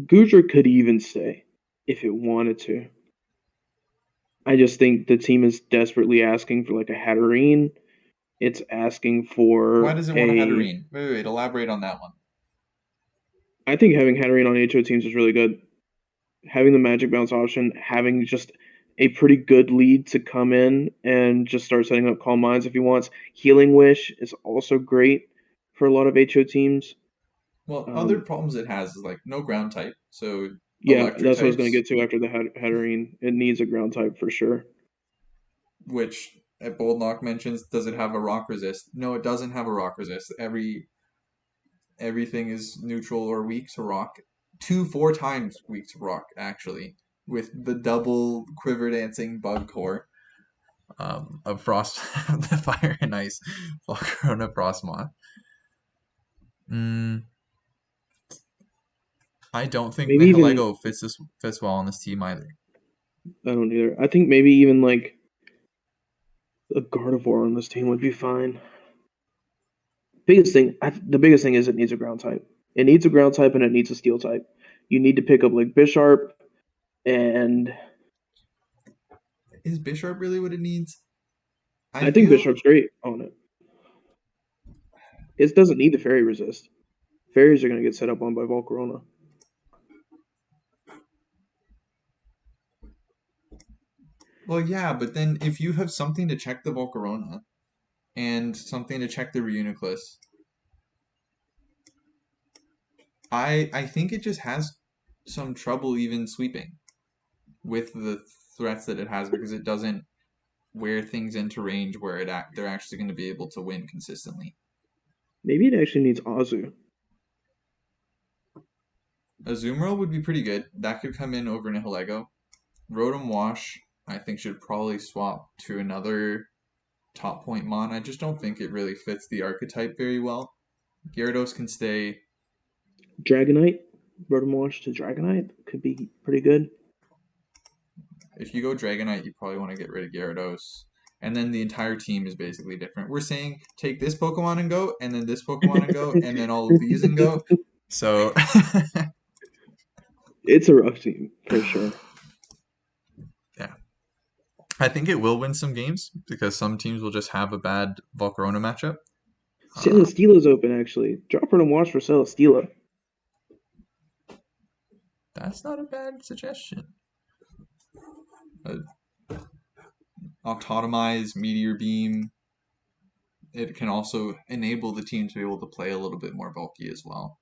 Gudra could even stay if it wanted to. I just think the team is desperately asking for like a Hatterene. It's asking Why for does it want a a. Hatterene? Wait, elaborate on that one. I think having Hatterene on HO teams is really good. Having the Magic Bounce option, having just a pretty good lead to come in and just start setting up Calm Minds if he wants. Healing Wish is also great for a lot of HO teams. Well, other Um, problems it has is like no ground type, so yeah, electric that's what I was going to types, get to after the Hatterene. It needs a ground type for sure. which at Boldlock mentions, does it have a rock resist? No, it doesn't have a rock resist. Everything is neutral or weak to rock. 4 times weak to rock, actually, with the double quiver dancing bug core of frost, the fire and ice, Volcarona Frostmoth. Mm, I don't think Maybe even Nihilego fits well on this team either. I don't either. I think maybe even like a Gardevoir on this team would be fine. The biggest thing is it needs a ground type. It needs a ground type and it needs a steel type. You need to pick up like Bisharp and Is Bisharp really what it needs? I I think feel Bisharp's great on it. It doesn't need the fairy resist. Fairies are going to get set up on by Volcarona. well, yeah, but then if you have something to check the Volcarona and something to check the Reuniclus, I think it just has some trouble even sweeping with the threats that it has because it doesn't wear things into range where they're actually going to be able to win consistently. Maybe it actually needs Azu. Azumarill would be pretty good. That could come in over Nihilego. Rotom Wash, I think, should probably swap to another top point mon. I just don't think it really fits the archetype very well. Gyarados can stay. Dragonite. Rotom to Dragonite could be pretty good. If you go Dragonite, you probably want to get rid of Gyarados. And then the entire team is basically different. We're saying take this Pokemon and go, and then this Pokemon and go, and then all of these and go. So, It's a rough team for sure. yeah. I think it will win some games because some teams will just have a bad Volcarona matchup. Uh, Celesteela's open actually. Drop her to watch for Celesteela. that's not a bad suggestion. Uh, Autotomize, Meteor Beam. It can also enable the team to be able to play a little bit more bulky as well.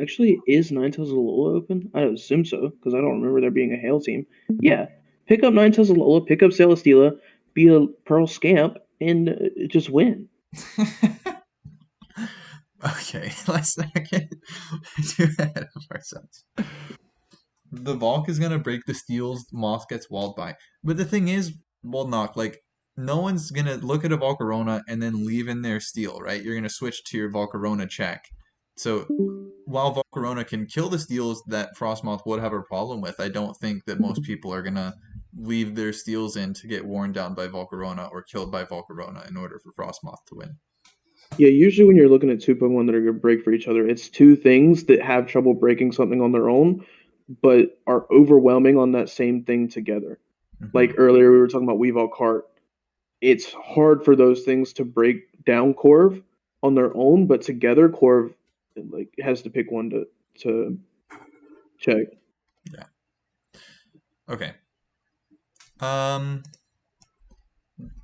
Actually, is Ninetales Alola open? I assume so, because I don't remember there being a Hail team. Yeah. Pick up Ninetales Alola, pick up Celesteela, be a Pearl Scamp, and just win. Okay, let's not get too ahead of ourselves. The Valk is gonna break the steals, Moss gets walled by. But the thing is, well, knock, like, no one's gonna look at a Volcarona and then leave in their steal, right? You're gonna switch to your Volcarona check. So while Volcarona can kill the steals that Frostmoth would have a problem with, I don't think that most people are gonna leave their steals in to get worn down by Volcarona or killed by Volcarona in order for Frostmoth to win. Yeah, usually when you're looking at two Pokemon that are going to break for each other, it's two things that have trouble breaking something on their own, but are overwhelming on that same thing together. Hmm. Like earlier, we were talking about Weavile Cart. It's hard for those things to break down Corv on their own, but together, Corv like has to pick one to check. Yeah. Okay. Um,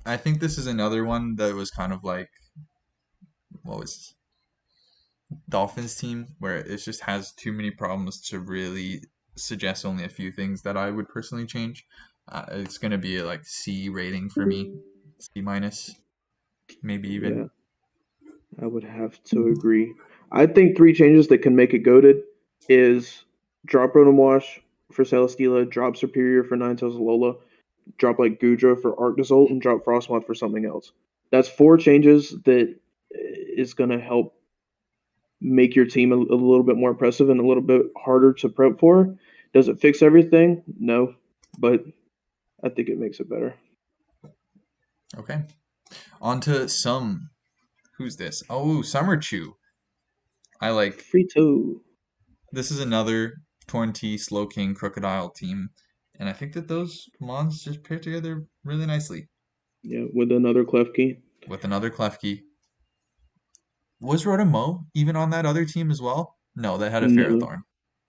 I think this is another one that was kind of like what was Dolphins team where it just has too many problems to really suggest only a few things that I would personally change. It's gonna be like C rating for me, C minus, maybe even. Yeah, I would have to agree. I think three changes that can make it goaded is drop Rotom Wash for Celesteela, drop Superior for Ninetales Alola, drop like Gudra for Arctozolt, and drop Frostmoth for something else. That's four changes that is going to help make your team a little bit more impressive and a little bit harder to prep for. Does it fix everything? No, but I think it makes it better. Okay. On to some. Who's this? Oh, Summer Chew. I like. Frito. This is another 20 Slow King Crocodile team, and I think that those mons just pair together really nicely. Yeah, with another Klefki. With another Klefki. Was Rotomo even on that other team as well? No, that had a No, Ferrothorn.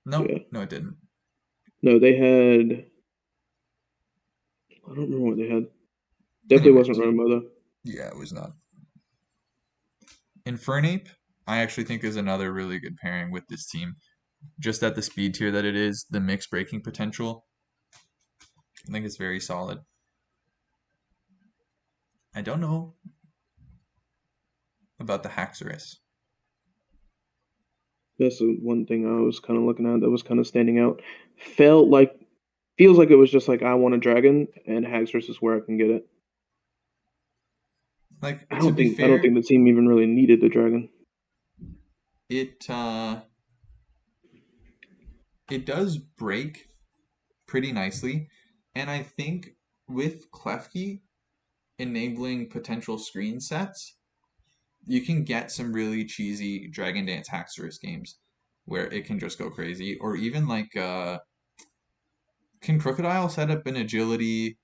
No, yeah, no, it didn't. no. They had. I don't remember what they had. Definitely wasn't Anyways, Rotomo though. yeah, it was not. Infernape, I actually think is another really good pairing with this team. Just at the speed tier that it is, the mix breaking potential, I think it's very solid. I don't know about the Haxorus. That's the one thing I was kind of looking at that was kind of standing out. Felt like feels like it was just like I want a dragon and Haxorus is where I can get it. Like, I to don't be think I don't fair, think the team even really needed the dragon. it does break pretty nicely, and I think with Klefki enabling potential screen sets, you can get some really cheesy Dragon Dance Haxorus games where it can just go crazy, or even like can Crocodile set up an agility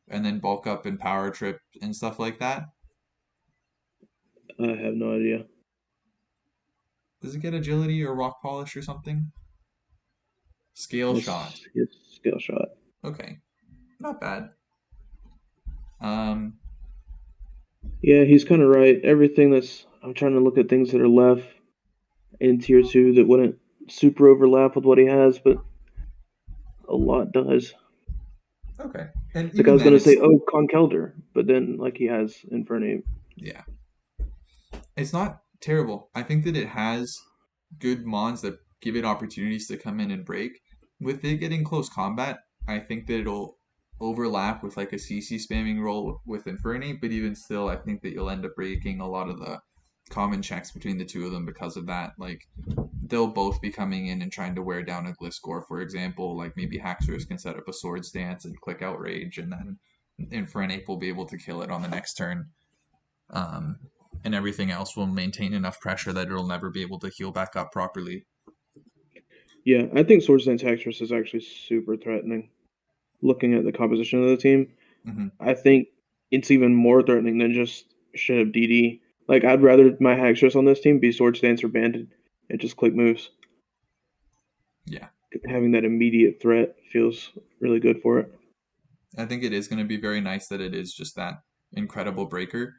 and then bulk up and power trip and stuff like that? I have no idea. Does it get agility or rock polish or something? Scale shot. It's skill shot. Okay, not bad. Um, Yeah, he's kind of right. Everything that's I'm trying to look at things that are left in tier two that wouldn't super overlap with what he has, but a lot does. okay, and Like I even was then, gonna say, it's oh, Conkeldurr, but then like he has Infernape. yeah, it's not terrible. I think that it has good mons that give it opportunities to come in and break. With it getting close combat, I think that it'll overlap with like a CC spamming role with Infernape, but even still, I think that you'll end up breaking a lot of the common checks between the two of them because of that. Like they'll both be coming in and trying to wear down a glyph score, for example. Like maybe Haxorus can set up a sword stance and click Outrage, and then Infernape will be able to kill it on the next turn. Um, and everything else will maintain enough pressure that it'll never be able to heal back up properly. Yeah, I think Swords Dance Actress is actually super threatening. Looking at the composition of the team, Hmm. I think it's even more threatening than just straight up DD. Like, I'd rather my Haxorus on this team be Swords Dance or Banded and just click moves. Yeah, Having that immediate threat feels really good for it. I think it is going to be very nice that it is just that incredible breaker.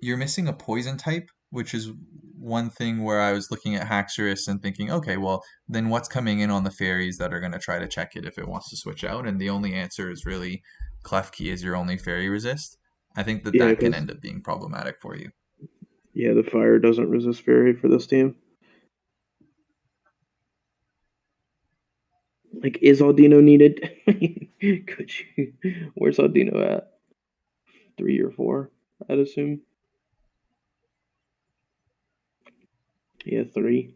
You're missing a poison type, which is one thing where I was looking at Haxorus and thinking, okay, well, then what's coming in on the fairies that are going to try to check it if it wants to switch out? And the only answer is really Klefki is your only fairy resist. I think that Yeah, that can because end up being problematic for you. yeah, the fire doesn't resist fairy for this team. Like, is Aldino needed? Could you? Where's Aldino at? 3 or 4, I'd assume. Yeah, 3.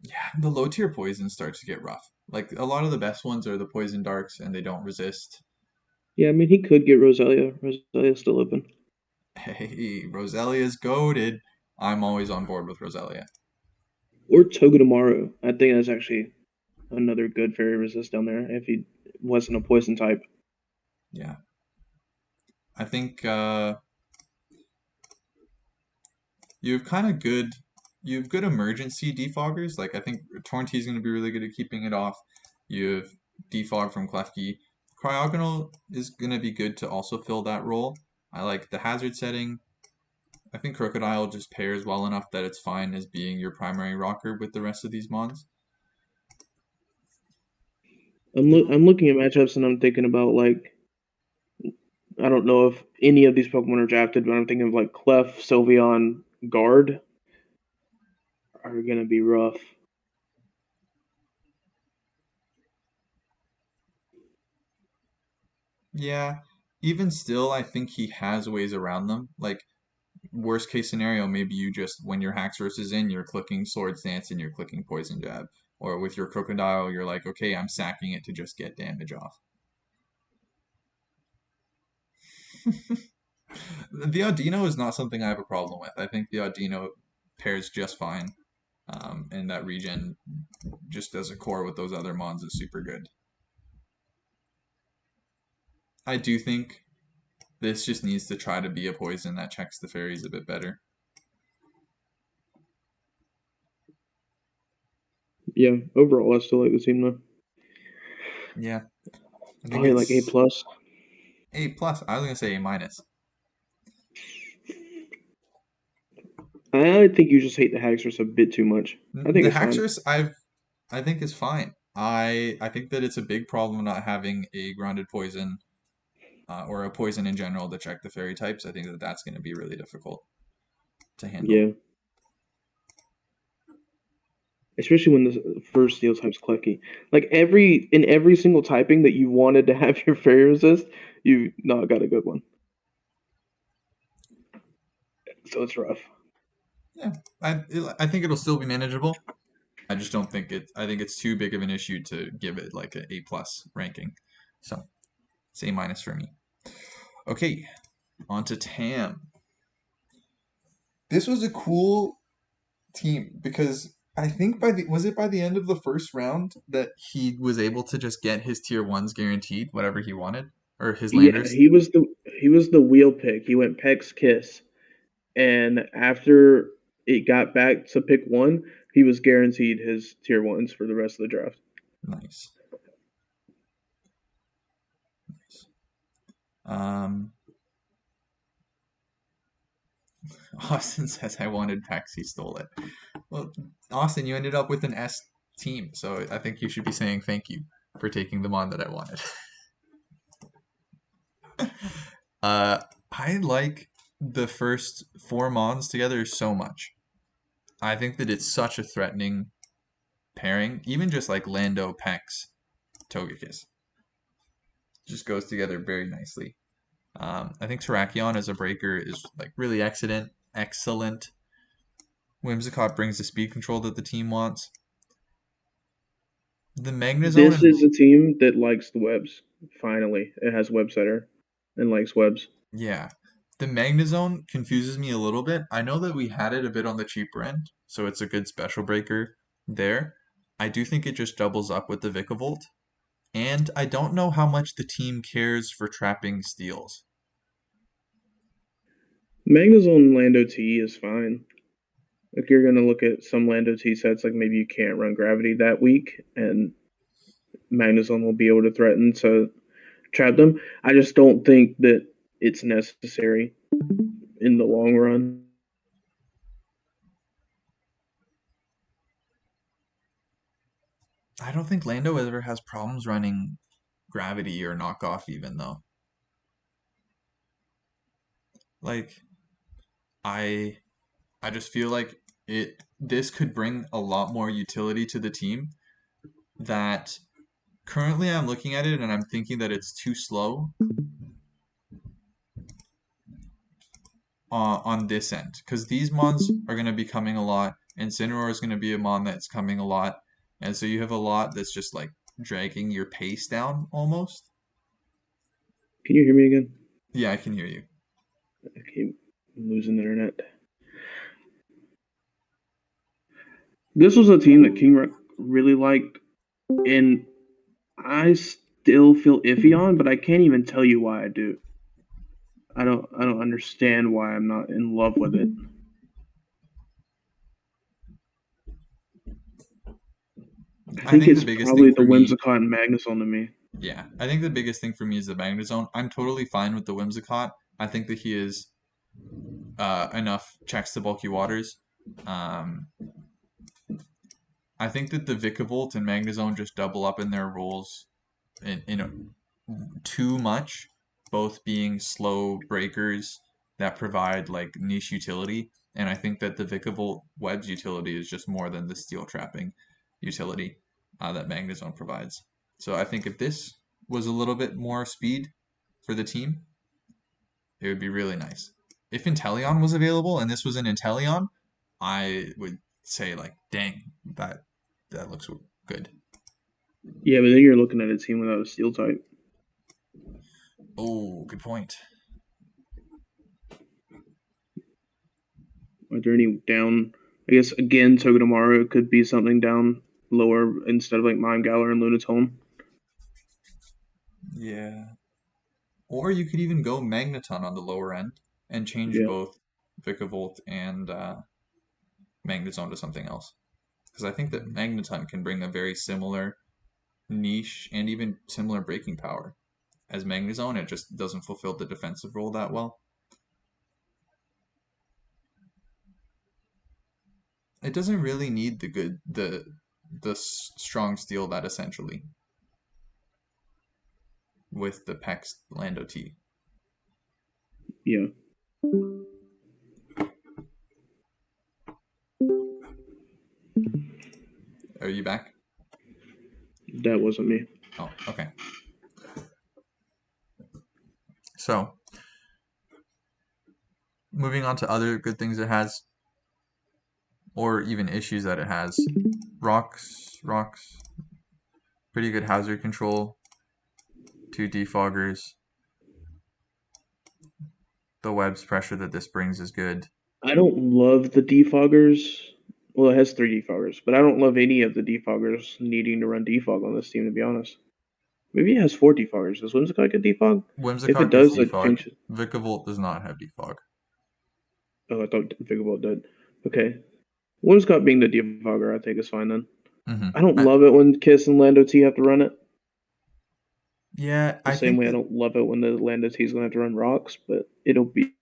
Yeah, the low tier poison starts to get rough. Like a lot of the best ones are the poison darks and they don't resist. Yeah, I mean, he could get Roselia. Roselia's still open. Hey, Roselia's goaded. I'm always on board with Roselia. Or Togedemaru. I think that's actually another good fairy resist down there if he wasn't a poison type. Yeah, I think you've kind of good. You have good emergency defoggers. Like I think Torrentee is going to be really good at keeping it off. You have defog from Klefki. Cryogonal is going to be good to also fill that role. I like the hazard setting. I think Crocodile just pairs well enough that it's fine as being your primary rocker with the rest of these mons. I'm looking at matchups and I'm thinking about like I don't know if any of these Pokemon are drafted, but I'm thinking of like Clef, Sylveon, Guard are gonna be rough. Yeah, even still, I think he has ways around them. Like worst case scenario, maybe you just when your Haxorus is in, you're clicking Sword Stance and you're clicking Poison Jab. Or with your Crocodile, you're like, okay, I'm sacking it to just get damage off. The Audino is not something I have a problem with. I think the Audino pairs just fine. And that regen just as a core with those other mons is super good. I do think this just needs to try to be a poison that checks the fairies a bit better. Yeah, overall I still like the team though. Yeah, I think Probably like A it's plus. A plus. I was gonna say A minus. I think you just hate the Haxorus a bit too much. I think The it's fine. Haxorus I think is fine. I think that it's a big problem not having a grounded poison or a poison in general to check the fairy types. I think that that's going to be really difficult to handle. Yeah, especially when the first steel type's Clucky. Like every single typing that you wanted to have your fairy resist, you not got a good one. So it's rough. Yeah, I think it'll still be manageable. I just don't think it. I think it's too big of an issue to give it like an A plus ranking. So it's A minus for me. Okay, on to Tam. This was a cool team because I think by the end of the first round that he was able to just get his tier ones guaranteed, whatever he wanted, or his Yeah, landers. he was the wheel pick. He went Peck's Kiss, and after it got back to pick one, he was guaranteed his tier ones for the rest of the draft. Nice. Nice. Um, Austin says I wanted Pex, he stole it. Well, Austin, you ended up with an S team, so I think you should be saying thank you for taking them on that I wanted. uh, I like the first four Mons together so much. I think that it's such a threatening pairing. Even just like Lando, Pex, Togekiss just goes together very nicely. I think Terrakion as a breaker is like really excellent. Excellent. Whimsicott brings the speed control that the team wants. The Magnezone This is, is a team that likes the webs. Finally, it has web setter and likes webs. yeah. The Magnezone confuses me a little bit. I know that we had it a bit on the cheaper end, so it's a good special breaker there. I do think it just doubles up with the Vikavolt, and I don't know how much the team cares for trapping steals. Magnezone Lando T is fine. Like you're gonna look at some Lando T sets, like maybe you can't run gravity that week, and Magnezone will be able to threaten to trap them. I just don't think that it's necessary in the long run. I don't think Lando ever has problems running gravity or knockoff even though. Like I I just feel like it this could bring a lot more utility to the team that currently I'm looking at it and I'm thinking that it's too slow on this end because these mons are going to be coming a lot, and Incineroar is going to be a mon that's coming a lot, and so you have a lot that's just like dragging your pace down almost. Can you hear me again? Yeah, I can hear you. I keep losing internet. This was a team that King really liked, and I still feel iffy on, but I can't even tell you why I do. I don't understand why I'm not in love with it. I I think think the it's biggest thing probably the for me, Whimsicott and Magnus on to me. yeah, I think the biggest thing for me is the Magnezone. I'm totally fine with the Whimsicott. I think that he is enough checks to bulky waters. Um, I think that the Vikavolt and Magnezone just double up in their roles in too much, both being slow breakers that provide like niche utility. And I think that the Vikavolt web's utility is just more than the steel trapping utility that Magnezone provides. So I think if this was a little bit more speed for the team, it would be really nice. If Inteleon was available and this was an Inteleon, I would say like, dang, that looks good. Yeah, but then you're looking at a team without a steel type. Oh, good point. Are there any down? I guess again, Togedemaru could be something down lower instead of like Mime Galar and Lunatone. Yeah. Or you could even go Magneton on the lower end and change Yeah, both Vikavolt and Magnezone to something else. Because I think that Magneton can bring a very similar niche and even similar breaking power as Magnezone. It just doesn't fulfill the defensive role that well. It doesn't really need the strong steel that essentially with the Pex Lando T. yeah, Are you back? that wasn't me. Oh, okay. So moving on to other good things it has, or even issues that it has. Rocks, pretty good hazard control, two defoggers. The web's pressure that this brings is good. I don't love the defoggers. Well, it has three defoggers, but I don't love any of the defoggers needing to run defog on this team. To be honest, maybe it has four defoggers. Does Whimsicott get defog? If it Whimsicott gets does, that defog. changes. Vikavolt does not have defog. Oh, I thought Figure did. Okay, Whimsicott being the defogger, I think is fine then. I don't I, love it when Kiss and Lando T have to run it. yeah, The I same think way I that don't love it when the Lando T is going to have to run rocks, but it'll be.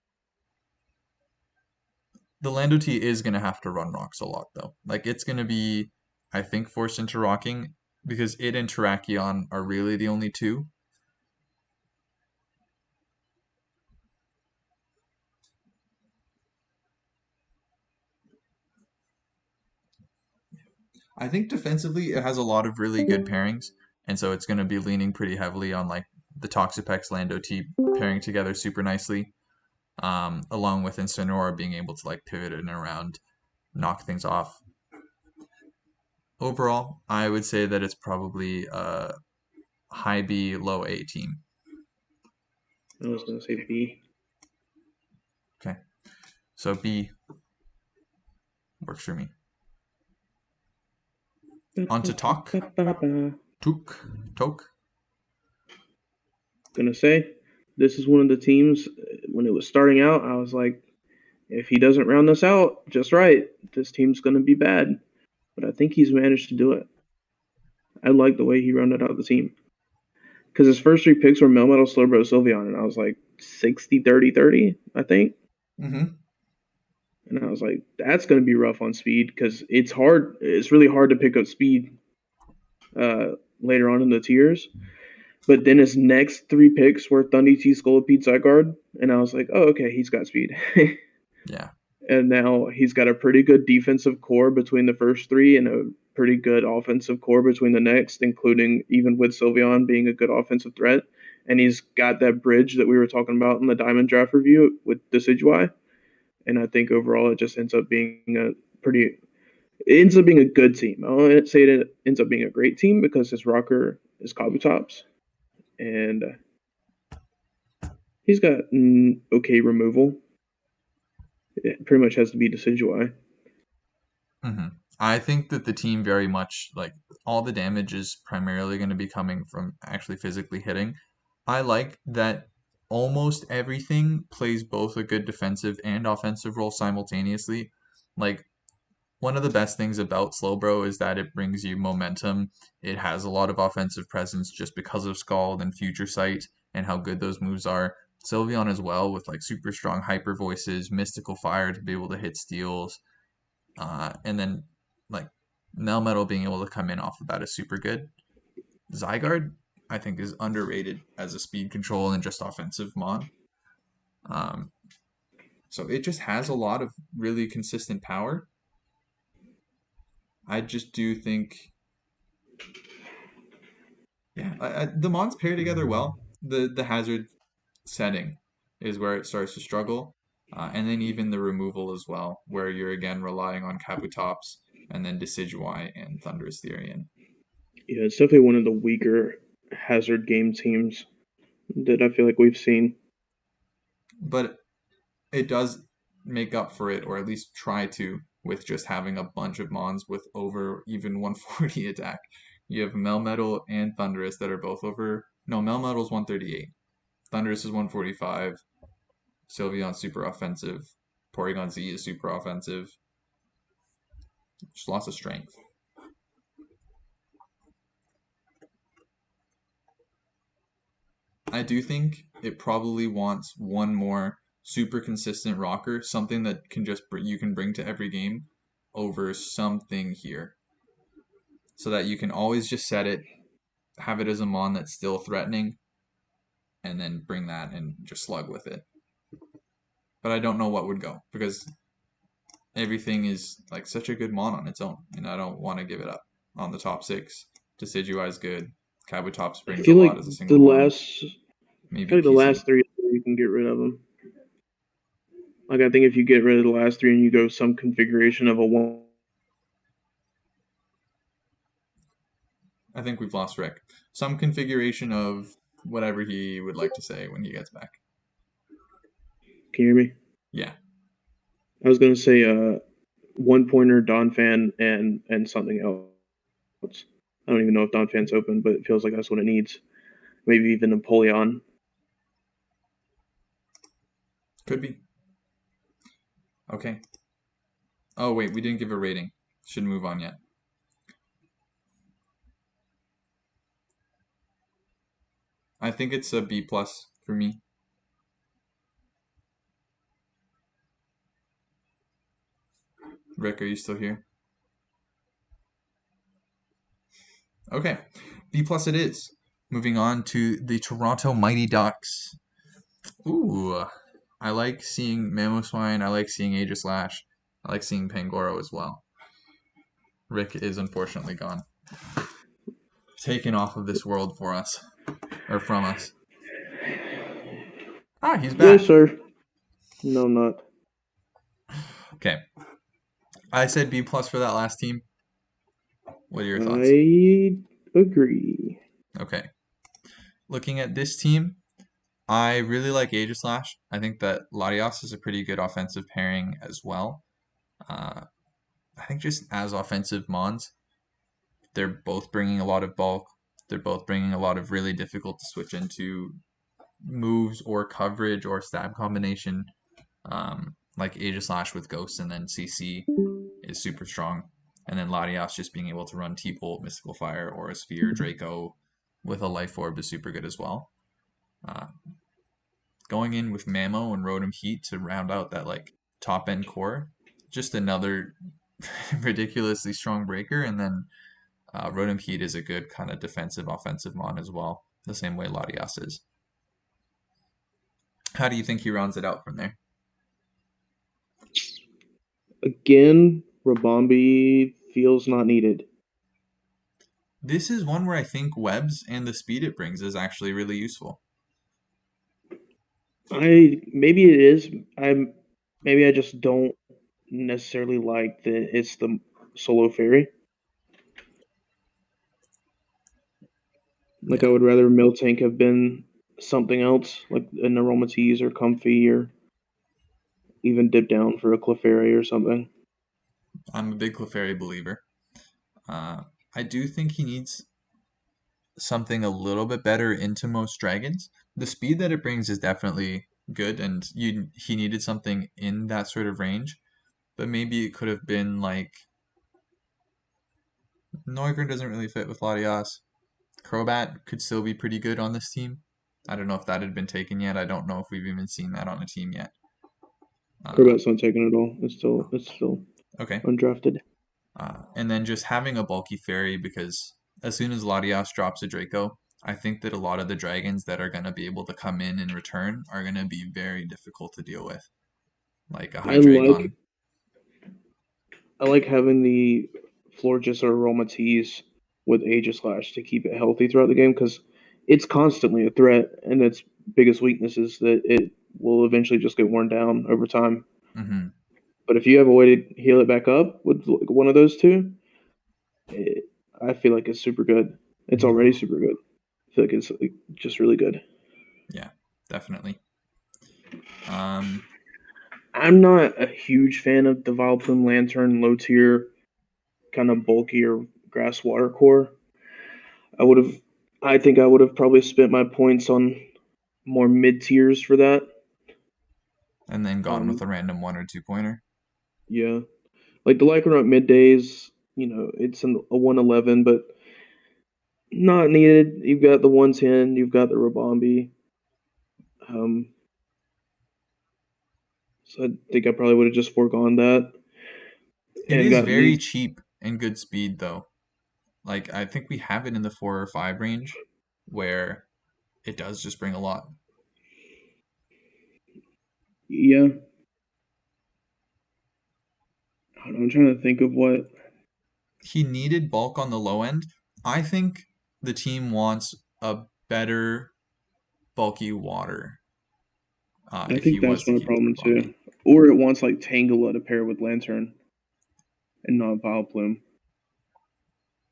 the Lando T is gonna have to run rocks a lot though. Like it's gonna be, I think, forced into rocking because it and Terrakion are really the only two. I think defensively it has a lot of really good pairings, and so it's gonna be leaning pretty heavily on like the Toxapex Lando T pairing together super nicely, along with Incineroar being able to like pivot in and around, knock things off. Overall, I would say that it's probably a high B, low A team. I was gonna say B. Okay, so B works for me. On to talk. Took. Toke. Gonna say this is one of the teams. When it was starting out, I was like, if he doesn't round this out just right, this team's gonna be bad. But I think he's managed to do it. I like the way he rounded out the team because his first three picks were Melmetal, Slowbro, Sylveon, and I was like 60, 30, 30, I think. Mm-hmm. And I was like, that's going to be rough on speed because it's hard. It's really hard to pick up speed later on in the tiers. But then his next three picks were Thundy T, Scolipede, Zygarde. And I was like, oh, okay, he's got speed. Yeah. And now he's got a pretty good defensive core between the first three and a pretty good offensive core between the next, including even with Sylveon being a good offensive threat. And he's got that bridge that we were talking about in the Diamond Draft review with Decidueye. And I think overall it just ends up being it ends up being a good team. I won't say it ends up being a great team because his rocker is Kabutops, and he's got okay removal. It pretty much has to be Decidueye. Mm-hmm. I think that the team very much like all the damage is primarily going to be coming from actually physically hitting. I like that almost everything plays both a good defensive and offensive role simultaneously. Like one of the best things about Slowbro is that it brings you momentum. It has a lot of offensive presence just because of Scald and Future Sight and how good those moves are. Sylveon as well with like super strong hyper voices, mystical fire to be able to hit steals, and then like Melmetal being able to come in off of that is super good. Zygarde, I think, is underrated as a speed control and just offensive mon. Um, so it just has a lot of really consistent power. I just do think, yeah, the mons pair together well. The hazard setting is where it starts to struggle, and then even the removal as well, where you're again relying on Kabutops and then Decidueye and Thunderous Therian. Yeah, it's definitely one of the weaker hazard game teams that I feel like we've seen. But it does make up for it, or at least try to, with just having a bunch of mons with over even 140 attack. You have Melmetal and Thundurus that are both over. No, Melmetal's 138. Thundurus is 145. Sylveon's super offensive. Porygon Z is super offensive. Just lots of strength. I do think it probably wants one more super consistent rocker, something that can just you can bring to every game over something here, so that you can always just set it, have it as a mon that's still threatening, and then bring that and just slug with it. But I don't know what would go because everything is like such a good mon on its own, and I don't want to give it up on the top six. Decidueye is good. Kabutops I brings a feel like lot as a single the mon. last, I Maybe feel like the PC. last three you can get rid of them. Like I think if you get rid of the last three and you go some configuration of a one, I think we've lost Rick. Some configuration of whatever he would like to say when he gets back. can you hear me? Yeah. I was gonna say one pointer Don Fan and something else. I don't even know if Don Fan's open, but it feels like that's what it needs. Maybe even Napoleon. Could be. Okay. Oh, wait, we didn't give a rating. Shouldn't move on yet. I think it's a B plus for me. Rick, are you still here? Okay. B plus it is. Moving on to the Toronto Mighty Ducks. Ooh. I like seeing Mamoswine. I like seeing Aegislash. I like seeing Pangoro as well. Rick is unfortunately gone. Taken off of this world for us. Or from us. Ah, he's Yes, back. sir. No, I'm not. Okay. I said B plus for that last team. What are your thoughts? I agree. Okay. Looking at this team, I really like Aegislash. I think that Latios is a pretty good offensive pairing as well. Uh, I think just as offensive Mons, they're both bringing a lot of bulk. They're both bringing a lot of really difficult to switch into moves or coverage or stab combination. Like Aegislash with Ghost and then CC is super strong. And then Latias just being able to run T-Bolt, Mystical Fire, or a Sphere Draco with a Life Orb is super good as well. Uh, Going in with Mamo and Rotom Heat to round out that like top end core, just another ridiculously strong breaker. And then Rotom Heat is a good kind of defensive offensive mon as well, the same way Latias is. How do you think he rounds it out from there? Again, Rabombi feels not needed. This is one where I think webs and the speed it brings is actually really useful. I maybe it is. I just don't necessarily like that it's the solo fairy. Like I Yeah, would rather Miltank have been something else, like an Aromatisse or Comfy or even dip down for a Clefairy or something. I'm a big Clefairy believer. Uh, I do think he needs something a little bit better into most dragons. The speed that it brings is definitely good, and he needed something in that sort of range. But maybe it could have been like Noivern doesn't really fit with Latias. Crobat could still be pretty good on this team. I don't know if that had been taken yet. I don't know if we've even seen that on a team yet. Uh, Crobat's not taking it all. It's still okay. undrafted. And then just having a bulky fairy because as soon as Latias drops a Draco, I think that a lot of the dragons that are going to be able to come in return are going to be very difficult to deal with, like a I like Hydreigon. I like having the Florges or Aromatisse with Aegislash to keep it healthy throughout the game because it's constantly a threat, and its biggest weakness is that it will eventually just get worn down over time. Hmm. But if you have a way to heal it back up with like one of those two, it, I feel like it's super good. It's already super good. I feel like it's like, just really good. Yeah, definitely. Um, I'm not a huge fan of the Vileplume Lantern low tier, kind of bulkier grass water core. I would have, I think I would have probably spent my points on more mid tiers for that. and then gone with Um, a random 1 or 2 pointer. yeah, like the Lycanroc middays, it's a 111, but not needed. You've got the 110, you've got the Rabombi. Um, so I think I probably would have just foregone that It and is got very these. cheap and good speed though. Like I think we have it in the 4 or 5 range, where it does just bring a lot. Yeah, I'm trying to think of what. He needed bulk on the low end. I think the team wants a better bulky water I if he think was that's to my keep the problem Rabombi. too. Or it wants like Tangela to pair with Lantern and not Vileplume.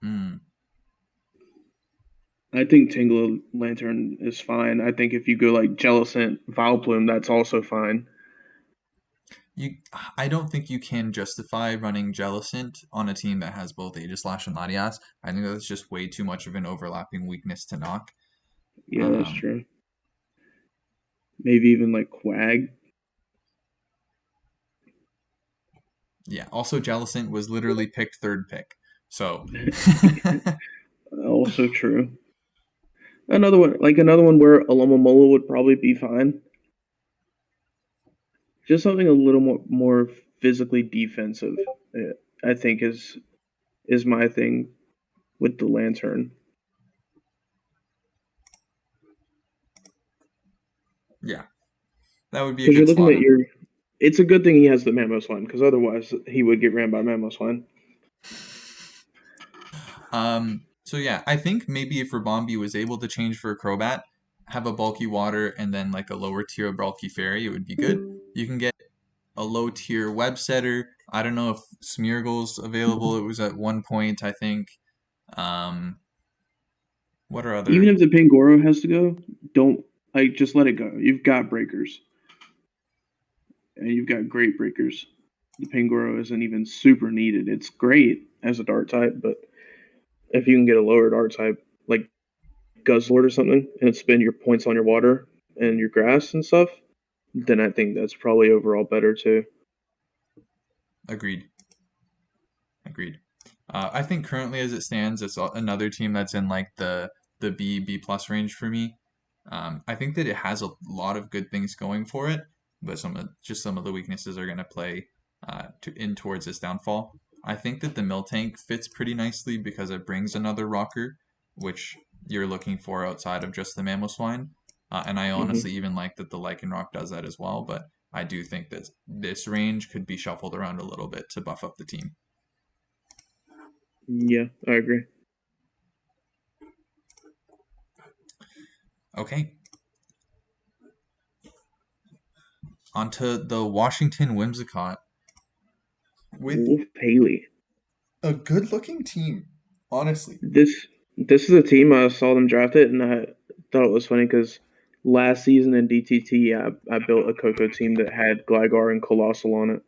Mm. I think Tangela Lantern is fine. I think if you go like Jellicent Vileplume, that's also fine. You, I don't think you can justify running Jellicent on a team that has both Aegislash and Latias. I think that's just way too much of an overlapping weakness to knock. Yeah, that's Um, true. Maybe even like Quag. yeah. Also, Jellicent was literally picked third pick. So, Also true. Another one where Alomomola would probably be fine. Just something a little more physically defensive. I think is my thing with the Lantern yeah, that would be a because you're good looking slot at in. your. It's a good thing he has the Mamoswine because otherwise he would get ran by Mamoswine. So yeah, I think maybe if Rabombi was able to change for a Crobat, have a bulky water and then like a lower tier bulky fairy, it would be good. You can get a low tier web setter. I don't know if Smeargle's available. It was at one point, I think. Um, what are Even other? if the Pangoro has to go, don't like just let it go. You've got breakers, and you've got great breakers. The Pangoro isn't even super needed. It's great as a dart type, but if you can get a lower dart type like Guzzlord or something and spend your points on your water and your grass and stuff, then I think that's probably overall better too. Agreed. Agreed. I think currently as it stands, it's another team that's in like the B plus range for me. I think that it has a lot of good things going for it, but some of the weaknesses are going to play in towards its downfall. I think that the mill tank fits pretty nicely because it brings another rocker, which you're looking for outside of just the Mamoswine. And I honestly Hmm. even like that the Lycanroc does that as well, but I do think that this range could be shuffled around a little bit to buff up the team. Yeah, I agree. Okay, onto the Washington Whimsicott with Wolf Paley. a good looking team, honestly. This is a team I saw them draft it, and I thought it was funny because last season in DTT, I built a Coco team that had Gligar and Colossal on it.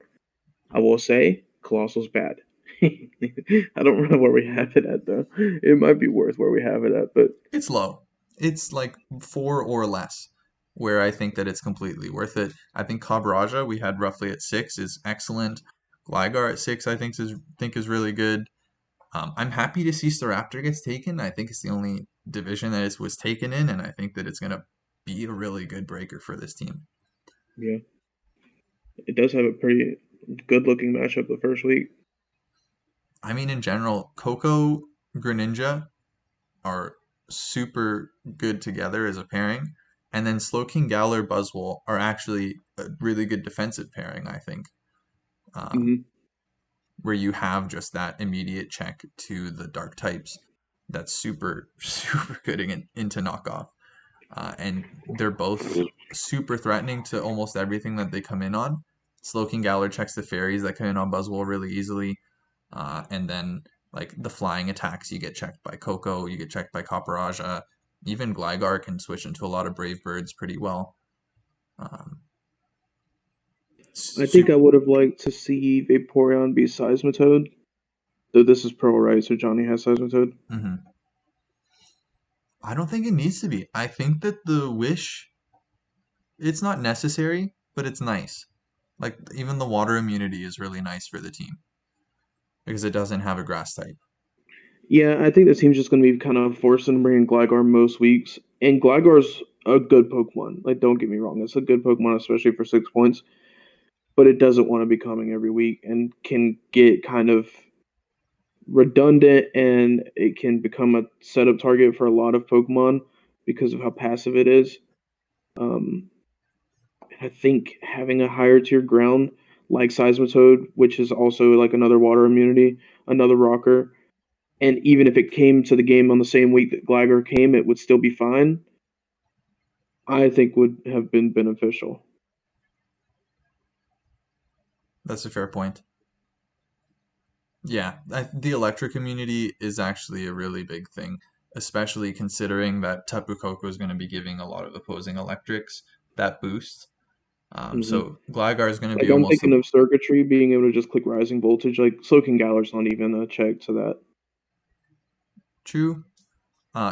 I will say Colossal's bad. I don't know where we have it at though. It might be worth where we have it at, but It's low. It's like four or less, where I think that it's completely worth it. I think Cabraja we had roughly at six is excellent. Gligar at six I think is really good. I'm happy to see Staraptor gets taken. I think it's the only division that it was taken in, and I think that it's gonna be a really good breaker for this team. yeah, it does have a pretty good looking matchup the first week. I mean, in general, Coco Greninja are super good together as a pairing. And then Slowking Gowler Buzzwole are actually a really good defensive pairing, I think, Hmm. where you have just that immediate check to the dark types. That's super, super good into knockoff. And they're both super threatening to almost everything that they come in on. Slowking Gowler checks the fairies that come in on Buzzwole really easily. And then like the flying attacks, you get checked by Coco, you get checked by Copperajah. Even Gligar can switch into a lot of Brave Birds pretty well. Um, I think su- I would have liked to see Vaporeon be Seismitoad, though this is Pearl, right? So Johnny has Seismitoad. mhm. I don't think it needs to be. I think that the wish, it's not necessary, but it's nice. Like even the water immunity is really nice for the team because it doesn't have a grass type. Yeah, I think the team's just going to be kind of forcing to bring in Gligar most weeks. And Gligar's a good Pokemon. Like, don't get me wrong, it's a good Pokemon, especially for 6 points. But it doesn't want to be coming every week and can get kind of redundant, and it can become a setup target for a lot of Pokemon because of how passive it is. Um, I think having a higher tier ground like Seismitoad, which is also like another water immunity, another rocker, and even if it came to the game on the same week that Gligar came, it would still be fine. I think would have been beneficial. That's a fair point. Yeah, the electric immunity is actually a really big thing, especially considering that Tapu Koko is going to be giving a lot of opposing electrics that boost. Hmm. So Gligar is going to Like be I'm almost thinking the of circuitry being able to just click rising voltage. Like Slowking Galar's not even a check to that. true.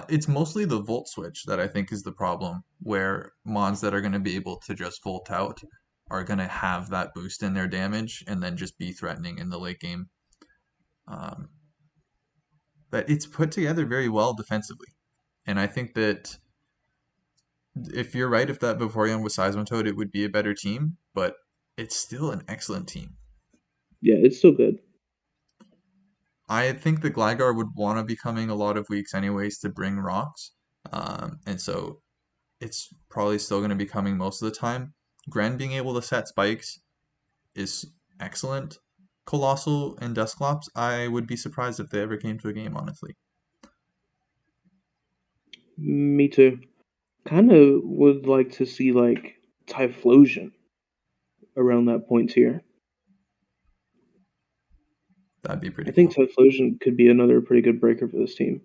It's mostly the volt switch that I think is the problem, where mons that are going to be able to just volt out are going to have that boost in their damage and then just be threatening in the late game. Um, but it's put together very well defensively. And I think that if you're right, if that Vaporeon was Seismitoad, it would be a better team, but it's still an excellent team. Yeah, it's still good. I think the Gligar would want to be coming a lot of weeks anyways to bring rocks. And so it's probably still going to be coming most of the time. Gren being able to set spikes is excellent. Colossal and Dusclops, I would be surprised if they ever came to a game, honestly. Me too. kind of would like to see like Typhlosion around that point tier. That'd be I pretty think cool. Typhlosion could be another pretty good breaker for this team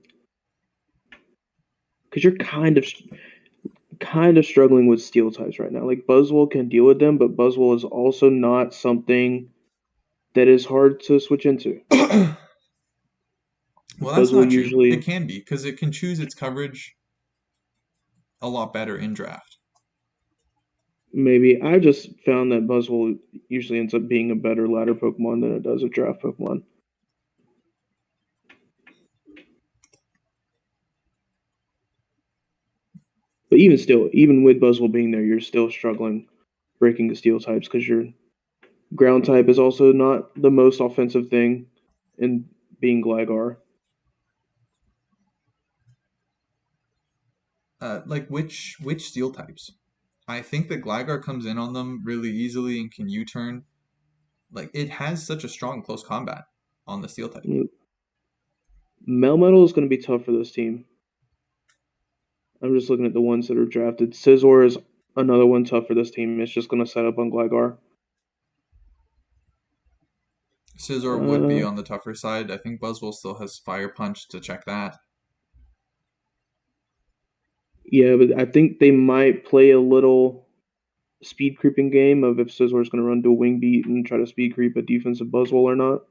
because you're kind of struggling with steel types right now. Like Buzzwole can deal with them, but Buzzwole is also not something that is hard to switch into. Well, that's Buzzwole not true. It usually can be because it can choose its coverage a lot better in draft. maybe I just found that Buzzwole usually ends up being a better ladder Pokemon than it does a draft Pokemon. But even still, even with Buzzwole being there, you're still struggling breaking the steel types because your ground type is also not the most offensive thing in being Gligar. Like which steel types? I think that Gligar comes in on them really easily and can U-turn. Like it has such a strong close combat on the steel type. Melmetal is going to be tough for this team. I'm just looking at the ones that are drafted. Scizor is another one tough for this team. It's just going to set up on Gligar. Scizor would be Uh, on the tougher side. I think Buzzwole still has Fire Punch to check that. yeah, but I think they might play a little speed creeping game of if Scizor is going to run to a wing beat and try to speed creep a defensive Buzzwole or not.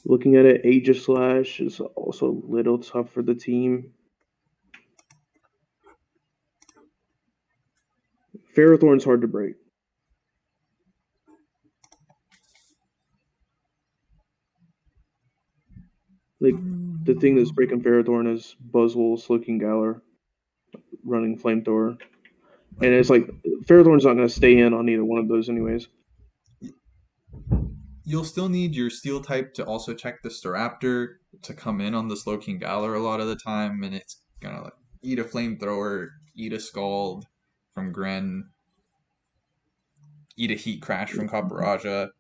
Looking at it, Aegislash is also a little tough for the team. Ferrothorn's hard to break. Like the thing that's breaking Ferrothorn is Buzzwole's Looking Galar running Flamethrower, and it's like Ferrothorn's not going to stay in on either one of those anyways. You'll still need your steel type to also check the Staraptor to come in on the Slowking Galar a lot of the time, and it's gonna like eat a flamethrower, eat a scald from Gren, eat a heat crash from Copper.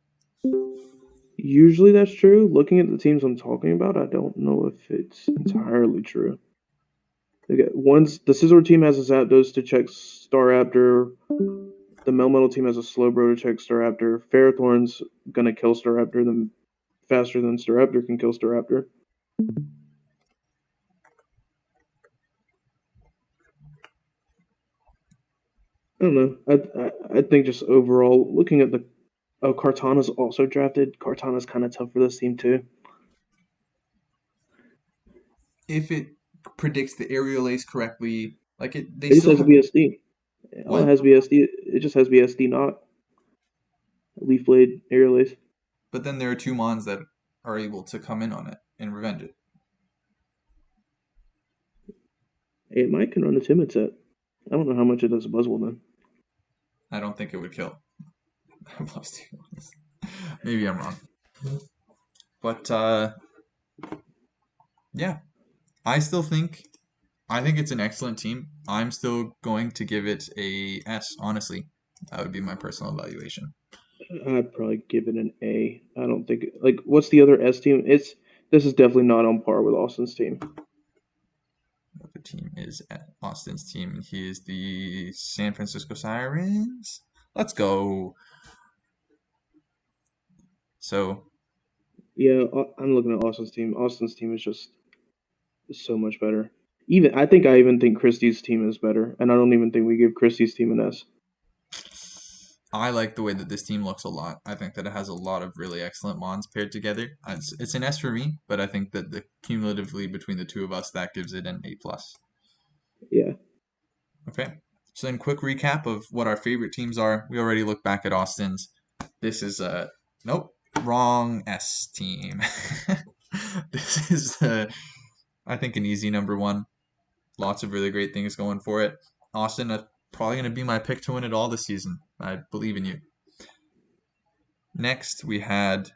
Usually that's true. Looking at the teams I'm talking about, I don't know if it's entirely true. They get one's the Scizor team has a Zapdos to check Staraptor. The Melmetal team has a Slowbro to check Staraptor. Ferrothorn's gonna kill Staraptor then faster than Staraptor can kill Staraptor. I don't know. I think just overall looking at the Cartana's also drafted. Cartana's kind of tough for this team too. If it predicts the aerial ace correctly, like they It just still has have BSD. All it what? has BSD. It just has BSD, not Leaf Blade, Aerial Ace. But then there are two Mons that are able to come in on it and revenge it. It might can run a timid set. I don't know how much it does Buzzwole then. I don't think it would kill. Maybe I'm wrong. But yeah, I still think I think it's an excellent team. I'm still going to give it a S, honestly. That would be my personal evaluation. I'd probably give it an A. I don't think like what's the other S team? It's this is definitely not on par with Austin's team. The team is Austin's team. He is the San Francisco Sirens. Let's go. So Yeah, I'm looking at Austin's team. Austin's team is just so much better. Even I even think Christie's team is better, and I don't even think we give Christie's team an S. I like the way that this team looks a lot. I think that it has a lot of really excellent Mons paired together. It's an S for me, but I think that the cumulatively between the two of us, that gives it an A plus. Yeah, Okay. So then, quick recap of what our favorite teams are. We already looked back at Austin's. This is a nope, wrong S team. This is I think an easy number one. Lots of really great things going for it. Austin, probably going to be my pick to win it all this season. I believe in you. Next, we had,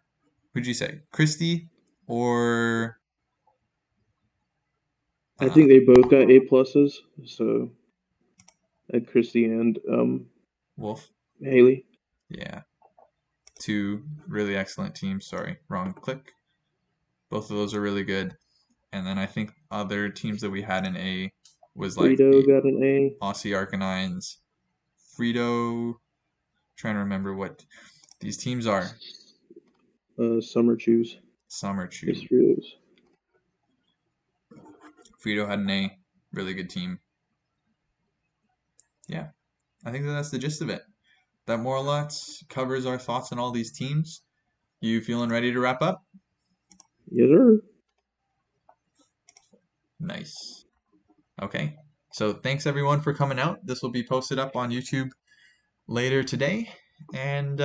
who'd you say? Christie or I uh, think they both got A pluses. So at Christie and Wolf? Haley. Yeah. Two really excellent teams. Sorry, wrong click. Both of those are really good. And then I think other teams that we had in A was like Frito the got an A. Aussie Arcanines, Frito. Trying to remember what these teams are. Summer Chews. Summer Yes, Chew. Fritos. Frito had an A. Really good team. Yeah, I think that's the gist of it. That more or less covers our thoughts on all these teams. You feeling ready to wrap up? Yes, sir. Nice. Okay. So thanks everyone for coming out. This will be posted up on YouTube later today. And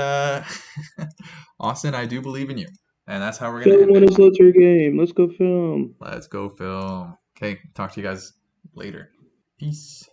Austin, I do believe in you. And that's how we're going to Film end won it. his litter game. Let's go film. Let's go, Phil. Okay. Talk to you guys later. Peace.